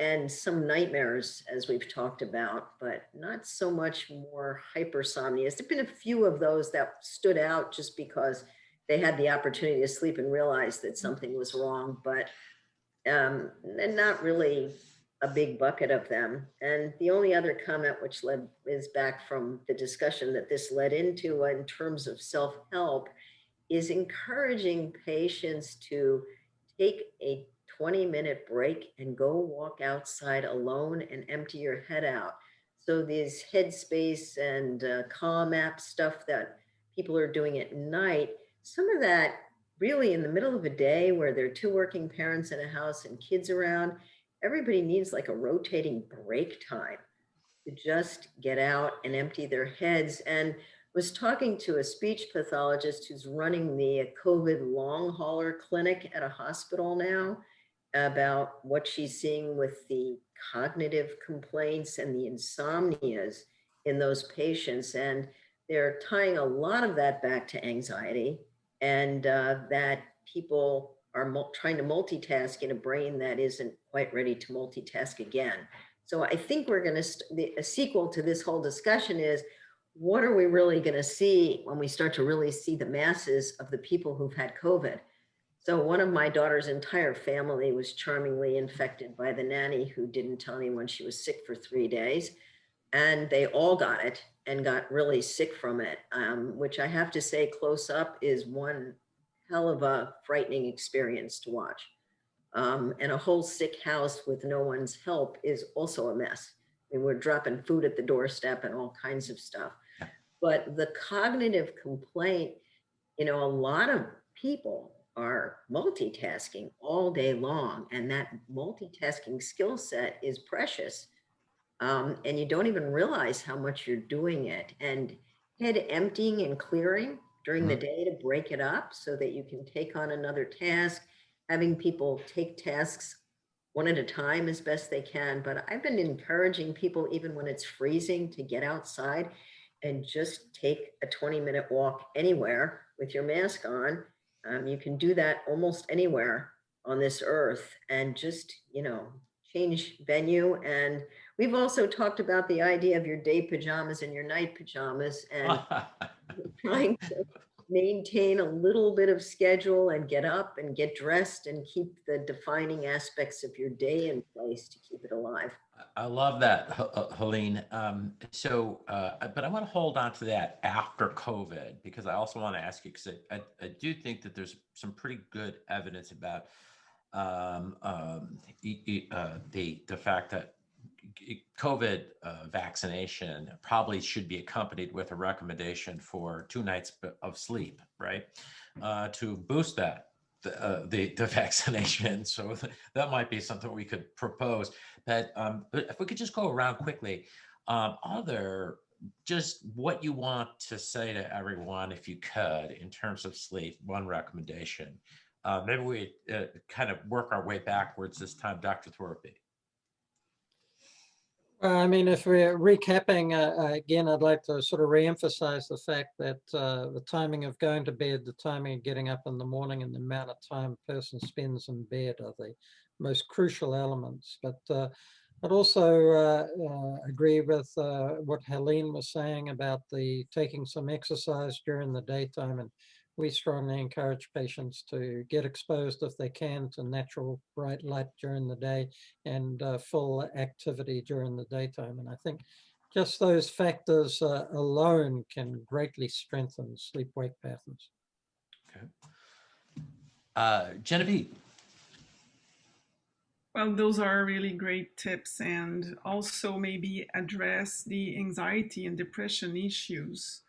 and some nightmares, as we've talked about, but not so much more hypersomnias. There've been a few of those that stood out just because they had the opportunity to sleep and realize that something was wrong, but and not really a big bucket of them. And the only other comment which is back from the discussion that this led into in terms of self-help is encouraging patients to take a 20-minute break and go walk outside alone and empty your head out. So these Headspace and Calm app stuff that people are doing at night, some of that really in the middle of a day where there are two working parents in a house and kids around, everybody needs like a rotating break time to just get out and empty their heads. And was talking to a speech pathologist who's running the COVID long hauler clinic at a hospital now about what she's seeing with the cognitive complaints and the insomnias in those patients. And they're tying a lot of that back to anxiety and that people are trying to multitask in a brain that isn't quite ready to multitask again. So I think we're going to, a sequel to this whole discussion is, what are we really going to see when we start to really see the masses of the people who've had COVID? So one of my daughter's entire family was charmingly infected by the nanny who didn't tell anyone she was sick for 3 days. And they all got it and got really sick from it, which I have to say close up is one hell of a frightening experience to watch. And a whole sick house with no one's help is also a mess. I mean, we're dropping food at the doorstep and all kinds of stuff. But the cognitive complaint, a lot of people are multitasking all day long, and that multitasking skill set is precious. And you don't even realize how much you're doing it. And head emptying and clearing during the day to break it up so that you can take on another task, having people take tasks one at a time as best they can. But I've been encouraging people, even when it's freezing, to get outside and just take a 20-minute walk anywhere with your mask on. You can do that almost anywhere on this earth and just, change venue. And we've also talked about the idea of your day pajamas and your night pajamas, and trying to maintain a little bit of schedule and get up and get dressed and keep the defining aspects of your day in place to keep it alive. I love that, Helene. But I want to hold on to that after COVID, because I also want to ask you, because I do think that there's some pretty good evidence about the fact that COVID vaccination probably should be accompanied with a recommendation for 2 nights of sleep, right? To boost that. The vaccination. So that might be something we could propose. But if we could just go around quickly, just what you want to say to everyone, if you could, in terms of sleep, one recommendation. Maybe we kind of work our way backwards this time, Dr. Thorpe. I mean, if we're recapping, again, I'd like to sort of reemphasize the fact that the timing of going to bed, the timing of getting up in the morning, and the amount of time a person spends in bed are the most crucial elements. But I'd also agree with what Helene was saying about taking some exercise during the daytime, and we strongly encourage patients to get exposed if they can to natural bright light during the day and full activity during the daytime. And I think just those factors alone can greatly strengthen sleep-wake patterns. Okay. Genevieve. Well, those are really great tips, and also maybe address the anxiety and depression issues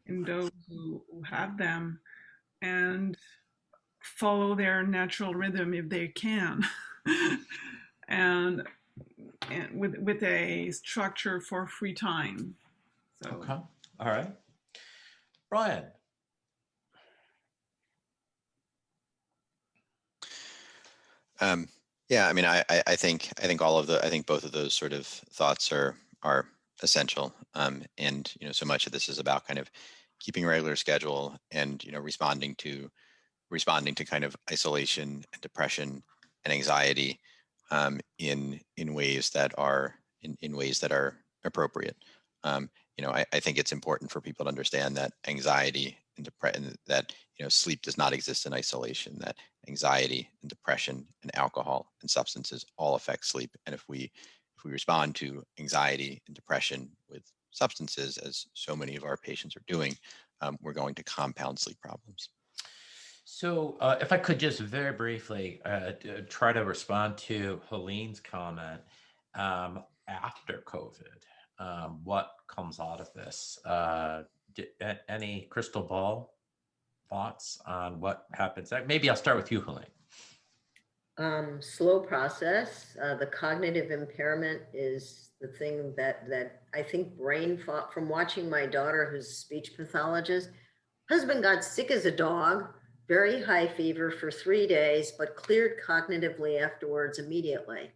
in those who have them, and follow their natural rhythm if they can, and with a structure for free time. So. Okay. All right. Brian. Yeah, I mean, I think both of those sort of thoughts are essential. And so much of this is about kind of keeping a regular schedule and responding to kind of isolation and depression and anxiety in ways that are appropriate. I think it's important for people to understand that anxiety and depression, that sleep does not exist in isolation, that anxiety and depression and alcohol and substances all affect sleep. And if we respond to anxiety and depression with substances, as so many of our patients are doing, we're going to compound sleep problems. So if I could just very briefly try to respond to Helene's comment, after COVID, what comes out of this? Any crystal ball thoughts on what happens? Maybe I'll start with you, Helene. Slow process. The cognitive impairment is the thing that I think brain fog, from watching my daughter, who's a speech pathologist. Husband got sick as a dog, very high fever for 3 days, but cleared cognitively afterwards immediately.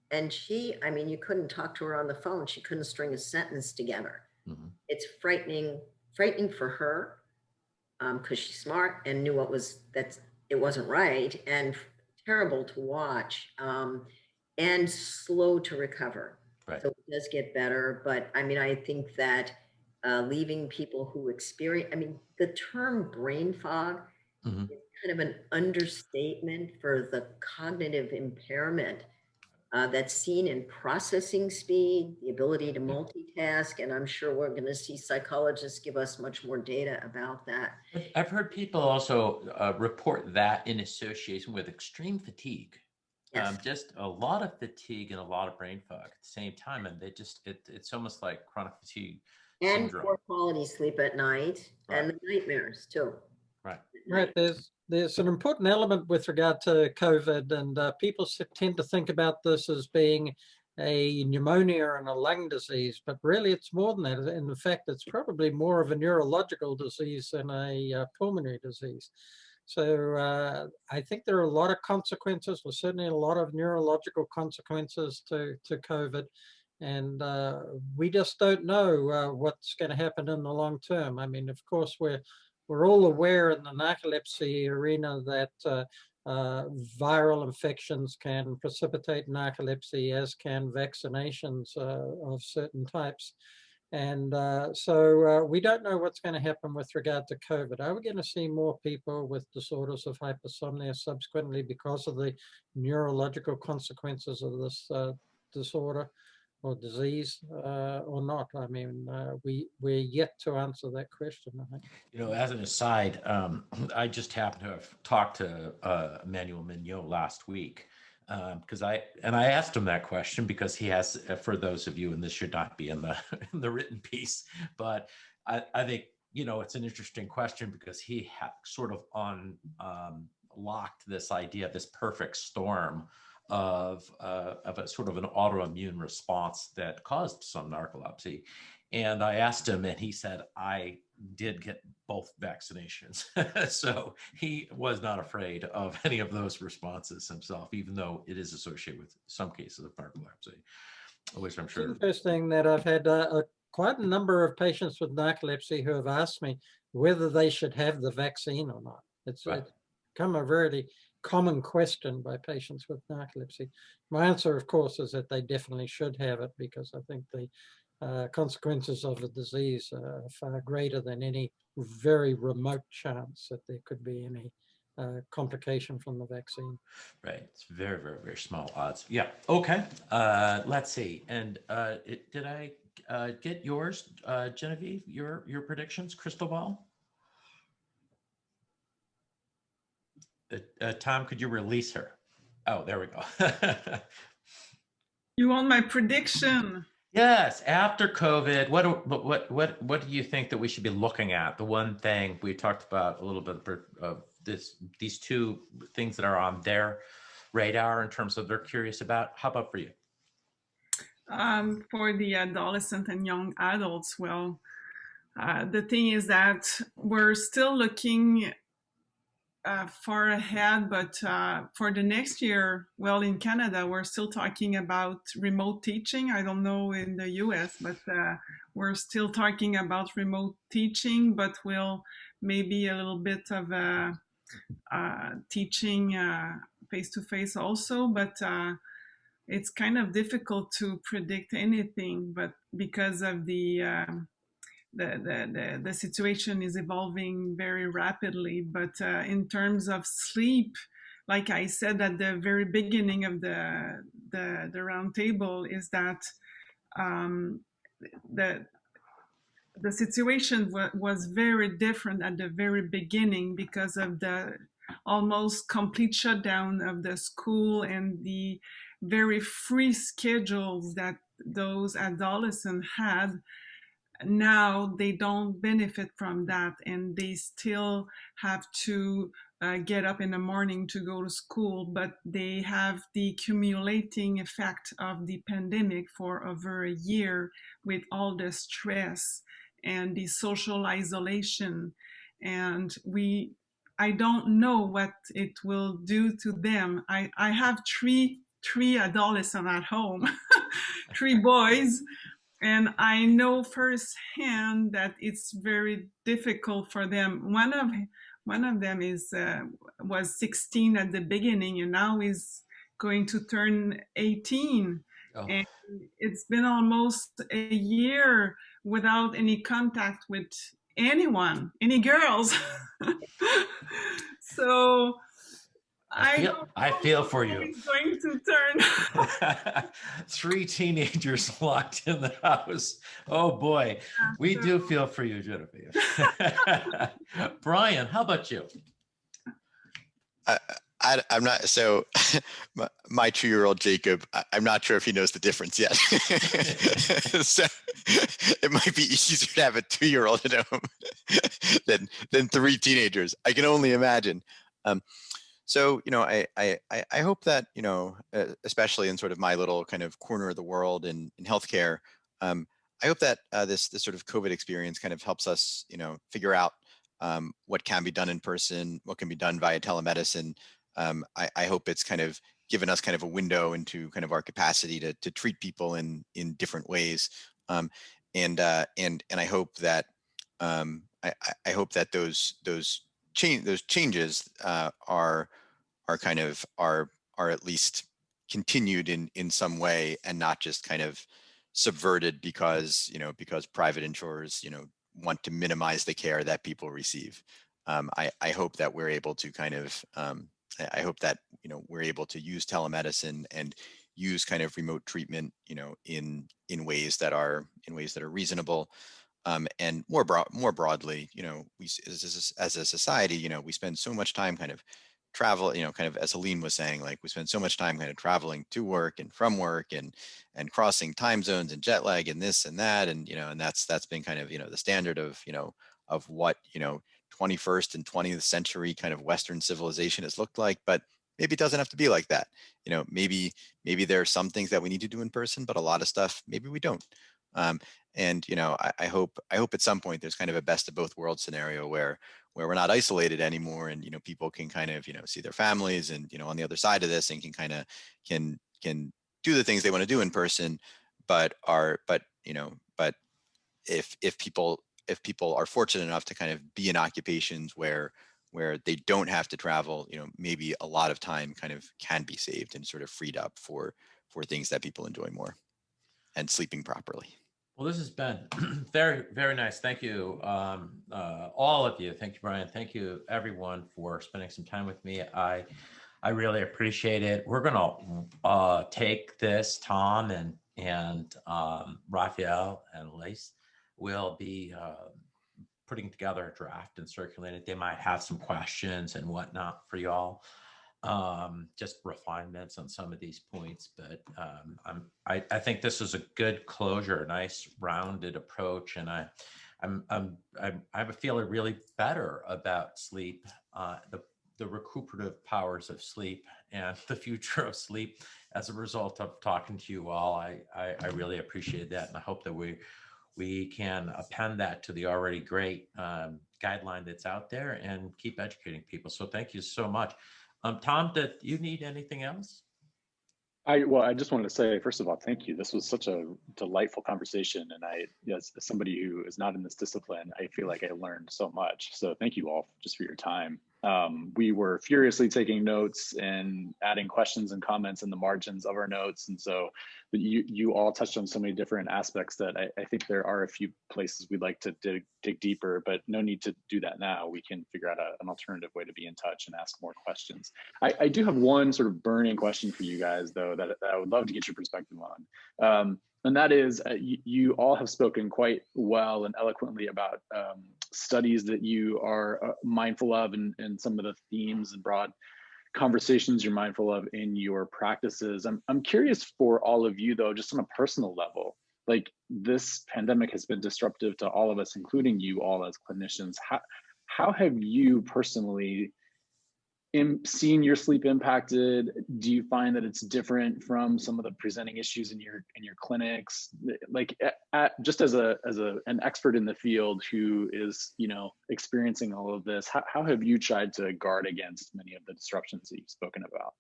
And I mean, you couldn't talk to her on the phone. She couldn't string a sentence together. Mm-hmm. It's frightening for her because she's smart and knew it wasn't right, and terrible to watch, and slow to recover. Right. So it does get better, but I mean, I think that leaving people who experience, I mean, the term brain fog mm-hmm. is kind of an understatement for the cognitive impairment that's seen in processing speed, the ability to multitask, and I'm sure we're going to see psychologists give us much more data about that. I've heard people also report that in association with extreme fatigue. Yes. Just a lot of fatigue and a lot of brain fog at the same time, and it's almost like chronic fatigue syndrome. Poor quality sleep at night, right. And the nightmares too. Right. Right. There's an important element with regard to COVID, and people tend to think about this as being a pneumonia and a lung disease, but really it's more than that. In fact, it's probably more of a neurological disease than a pulmonary disease. So I think there are a lot of consequences, well, certainly a lot of neurological consequences to COVID. And we just don't know what's going to happen in the long term. I mean, of course, we're all aware in the narcolepsy arena that viral infections can precipitate narcolepsy, as can vaccinations of certain types. And so we don't know what's going to happen with regard to COVID. Are we going to see more people with disorders of hypersomnia subsequently because of the neurological consequences of this disorder or disease or not? I mean, we're yet to answer that question, I think. You know, as an aside, I just happened to have talked to Emmanuel Mignot last week because I asked him that question because he has, for those of you, and this should not be in the in the written piece, but I think, you know, it's an interesting question because he sort of locked this idea, this perfect storm of a sort of an autoimmune response that caused some narcolepsy. And I asked him, and he said, I did get both vaccinations. So he was not afraid of any of those responses himself, even though it is associated with some cases of narcolepsy, which I'm sure. It's interesting that I've had quite a number of patients with narcolepsy who have asked me whether they should have the vaccine or not. It's become a very common question by patients with narcolepsy. My answer, of course, is that they definitely should have it because I think the consequences of the disease are far greater than any very remote chance that there could be any complication from the vaccine. Right. It's very, very, very small odds. Yeah. Okay. Let's see. And did I get yours, Genevieve, your predictions, crystal ball? Tom, could you release her? Oh, there we go. You want my prediction? Yes, after COVID, what do you think that we should be looking at? The one thing we talked about a little bit of these two things that are on their radar in terms of they're curious about. How about for you? For the adolescent and young adults, well, the thing is that we're still looking far ahead, but for the next year, well, in Canada, we're still talking about remote teaching. I don't know in the US, but we're still talking about remote teaching, but we'll maybe a little bit of teaching face-to-face also, but it's kind of difficult to predict anything, but because of the situation is evolving very rapidly. But in terms of sleep, like I said at the very beginning of the roundtable, is that the situation was very different at the very beginning because of the almost complete shutdown of the school and the very free schedules that those adolescents had. Now they don't benefit from that, and they still have to get up in the morning to go to school, but they have the accumulating effect of the pandemic for over a year with all the stress and the social isolation. And I don't know what it will do to them. I have three adolescents at home, 3 boys. And I know firsthand that it's very difficult for them. One of them was 16 at the beginning, and now is going to turn 18. Oh. And it's been almost a year without any contact with anyone, any girls. So I feel for you. It's going to turn. 3 teenagers locked in the house. Oh boy, we do feel for you, Genevieve. Brian, how about you? I'm not, so my 2-year-old Jacob, I'm not sure if he knows the difference yet. So it might be easier to have a 2-year-old at home than 3 teenagers. I can only imagine. So, you know, I hope that, you know, especially in sort of my little kind of corner of the world in healthcare, I hope that this sort of COVID experience kind of helps us, you know, figure out what can be done in person, what can be done via telemedicine. I hope it's kind of given us kind of a window into kind of our capacity to treat people in different ways. And I hope that I hope that those changes are kind of are at least continued in some way, and not just kind of subverted because because private insurers want to minimize the care that people receive. I hope that we're able to kind of I hope that we're able to use telemedicine and use kind of remote treatment in ways that are reasonable. And more broadly, we as a society, we spend so much time kind of travel, kind of as Helene was saying, like we spend so much time kind of traveling to work and from work and crossing time zones and jet lag and this and that, and and that's been kind of the standard of of what 21st and 20th century kind of Western civilization has looked like. But maybe it doesn't have to be like that. Maybe there are some things that we need to do in person, but a lot of stuff maybe we don't. And I hope at some point there's kind of a best of both worlds scenario where we're not isolated anymore, and people can kind of see their families, and on the other side of this, and can kind of can do the things they want to do in person, but if people are fortunate enough to kind of be in occupations where they don't have to travel, maybe a lot of time kind of can be saved and sort of freed up for things that people enjoy more, and sleeping properly. Well, this has been very, very nice. Thank you, all of you. Thank you, Brian. Thank you, everyone, for spending some time with me. I really appreciate it. We're gonna take this, Tom and Raphael and Lace will be putting together a draft and circulating it. They might have some questions and whatnot for y'all. Just refinements on some of these points, but I think this is a good closure, a nice rounded approach, and I have a feeling really better about sleep, the recuperative powers of sleep, and the future of sleep as a result of talking to you all. I really appreciate that, and I hope that we can append that to the already great guideline that's out there and keep educating people. So thank you so much. Tom, did you need anything else? I just wanted to say, first of all, thank you. This was such a delightful conversation. And as somebody who is not in this discipline, I feel like I learned so much. So thank you all just for your time. We were furiously taking notes and adding questions and comments in the margins of our notes. And so you all touched on so many different aspects that I think there are a few places we'd like to dig deeper, but no need to do that now. We can figure out an alternative way to be in touch and ask more questions. I do have one sort of burning question for you guys, though, that I would love to get your perspective on. And that is, you all have spoken quite well and eloquently about studies that you are mindful of, and some of the themes and broad conversations you're mindful of in your practices. I'm curious for all of you, though, just on a personal level, like this pandemic has been disruptive to all of us, including you all as clinicians. How have you personally seen your sleep impacted? Do you find that it's different from some of the presenting issues in your clinics? Like, just as an expert in the field who is experiencing all of this, how have you tried to guard against many of the disruptions that you've spoken about?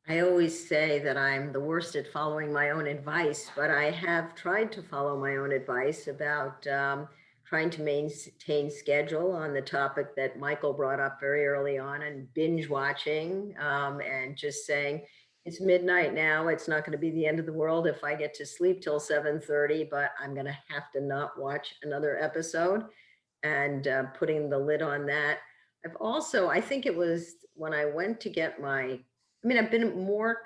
I always say that I'm the worst at following my own advice, but I have tried to follow my own advice about trying to maintain schedule on the topic that Michael brought up very early on, and binge watching, and just saying, it's midnight now. It's not going to be the end of the world if I get to sleep till 7:30, but I'm going to have to not watch another episode, and putting the lid on that. I've also, I think it was when I went to get I've been more,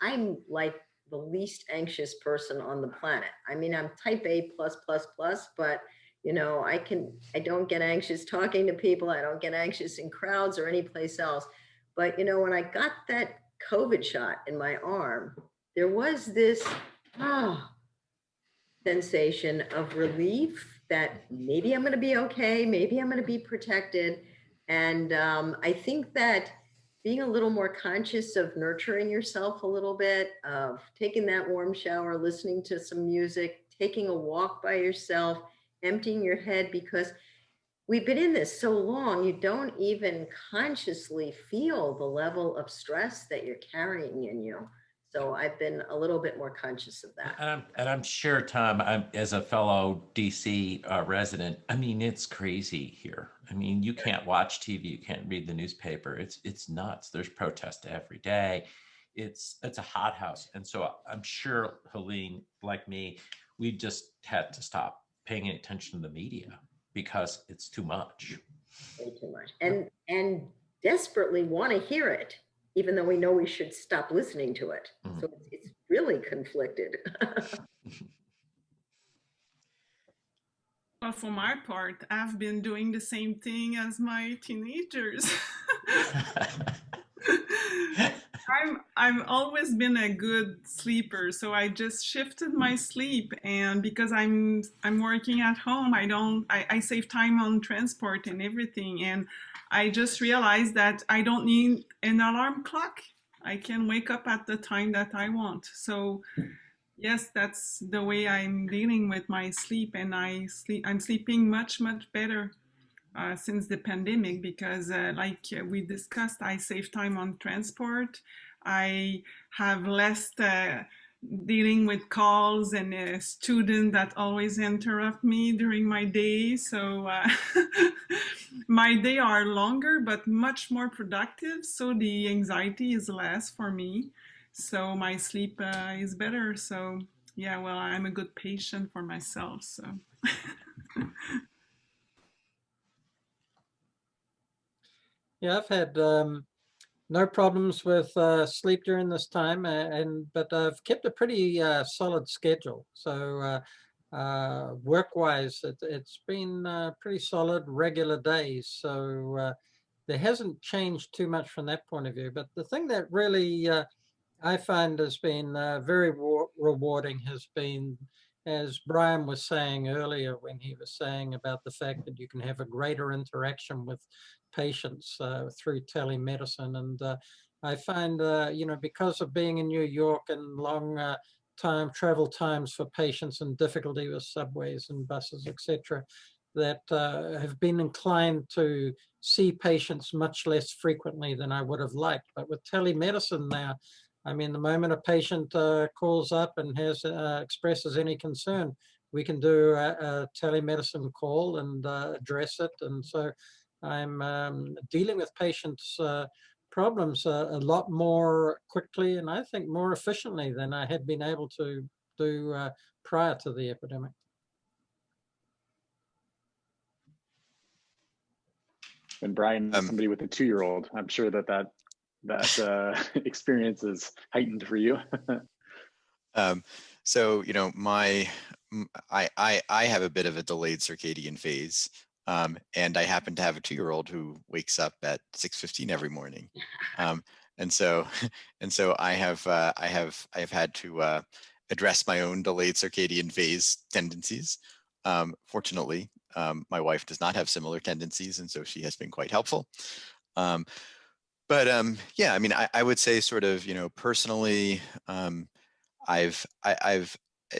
I'm like the least anxious person on the planet. I mean, I'm type A+++, but I don't get anxious talking to people. I don't get anxious in crowds or any place else. But, when I got that COVID shot in my arm, there was this sensation of relief that maybe I'm going to be okay. Maybe I'm going to be protected. And I think that being a little more conscious of nurturing yourself a little bit, of taking that warm shower, listening to some music, taking a walk by yourself, emptying your head, because we've been in this so long, you don't even consciously feel the level of stress that you're carrying in you. So I've been a little bit more conscious of that. And I'm sure, Tom, as a fellow DC resident, I mean, it's crazy here. I mean, you can't watch TV, you can't read the newspaper. It's nuts. There's protests every day. It's a hothouse. And so I'm sure Helene, like me, we just had to stop paying attention to the media because it's too much. Way too much. And desperately want to hear it, even though we know we should stop listening to it. So it's really conflicted. Well, for my part, I've been doing the same thing as my teenagers. I've always been a good sleeper, so I just shifted my sleep, and because I'm working at home, I save time on transport and everything, and I just realized that I don't need an alarm clock. I can wake up at the time that I want. So yes, that's the way I'm dealing with my sleep, and I'm sleeping much better since the pandemic, because like we discussed, I save time on transport. I have less dealing with calls and a student that always interrupt me during my day. So my day are longer, but much more productive. So the anxiety is less for me. So my sleep is better. So yeah, well, I'm a good patient for myself. So. Yeah, I've had no problems with sleep during this time, but I've kept a pretty solid schedule. So work-wise, it's been pretty solid, regular days. So there hasn't changed too much from that point of view. But the thing that really I find has been very rewarding has been, as Brian was saying earlier when he was saying about the fact that you can have a greater interaction with patients through telemedicine. And I find, because of being in New York and long travel times for patients and difficulty with subways and buses, etc., that have been inclined to see patients much less frequently than I would have liked. But with telemedicine now, I mean, the moment a patient calls up and expresses any concern, we can do a telemedicine call and address it. And so I'm dealing with patients' problems a lot more quickly and I think more efficiently than I had been able to do prior to the epidemic. And Brian, as somebody with a 2-year-old, I'm sure that experience is heightened for you. So, I have a bit of a delayed circadian phase. And I happen to have a 2-year-old who wakes up at 6:15 every morning. And so I have had to address my own delayed circadian phase tendencies. Fortunately, my wife does not have similar tendencies, and so she has been quite helpful. But yeah, I mean, I would say sort of, personally, I've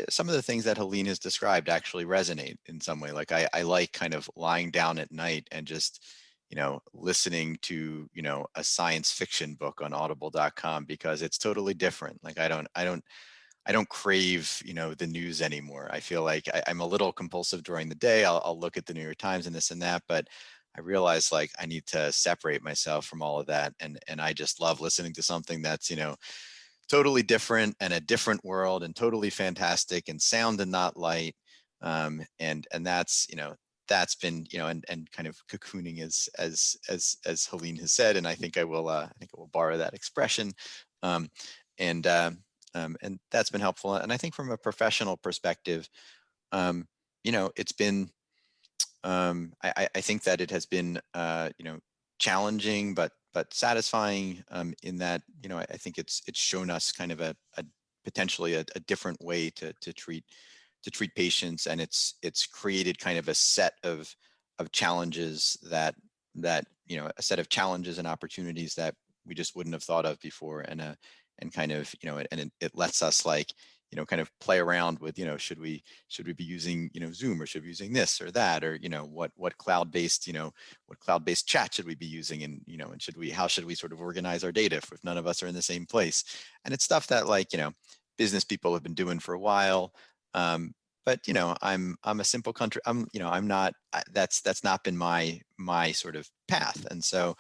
some of the things that Helene has described actually resonate in some way. Like I like kind of lying down at night and just, listening to, a science fiction book on audible.com because it's totally different. Like I don't crave, the news anymore. I feel like I'm a little compulsive during the day. I'll look at the New York Times and this and that, but I realize like I need to separate myself from all of that. And I just love listening to something that's, totally different and a different world and totally fantastic and sound and not light. And that's, that's been, and kind of cocooning as Helene has said. And I think I will borrow that expression. And that's been helpful. And I think from a professional perspective, it's been, I think that it has been, challenging, but satisfying in that, I think it's shown us kind of a potentially a different way to treat patients, and it's created kind of a set of challenges that a set of challenges and opportunities that we just wouldn't have thought of before, and kind of, and it lets us like, you know, kind of play around with, you know, should we be using, you know, Zoom, or should we be using this or that, or, you know, what cloud-based, you know, what cloud-based chat should we be using, and, you know, and how should we sort of organize our data if none of us are in the same place? And it's stuff that, like, you know, business people have been doing for a while. But, you know, I'm a simple country. You know, I'm not. That's not been my sort of path, and so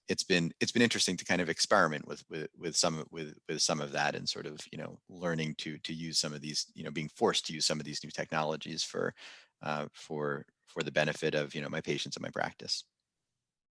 it's been interesting to kind of experiment with some of that, and sort of, you know, learning to use some of these, you know, being forced to use some of these new technologies for the benefit of, you know, my patients and my practice.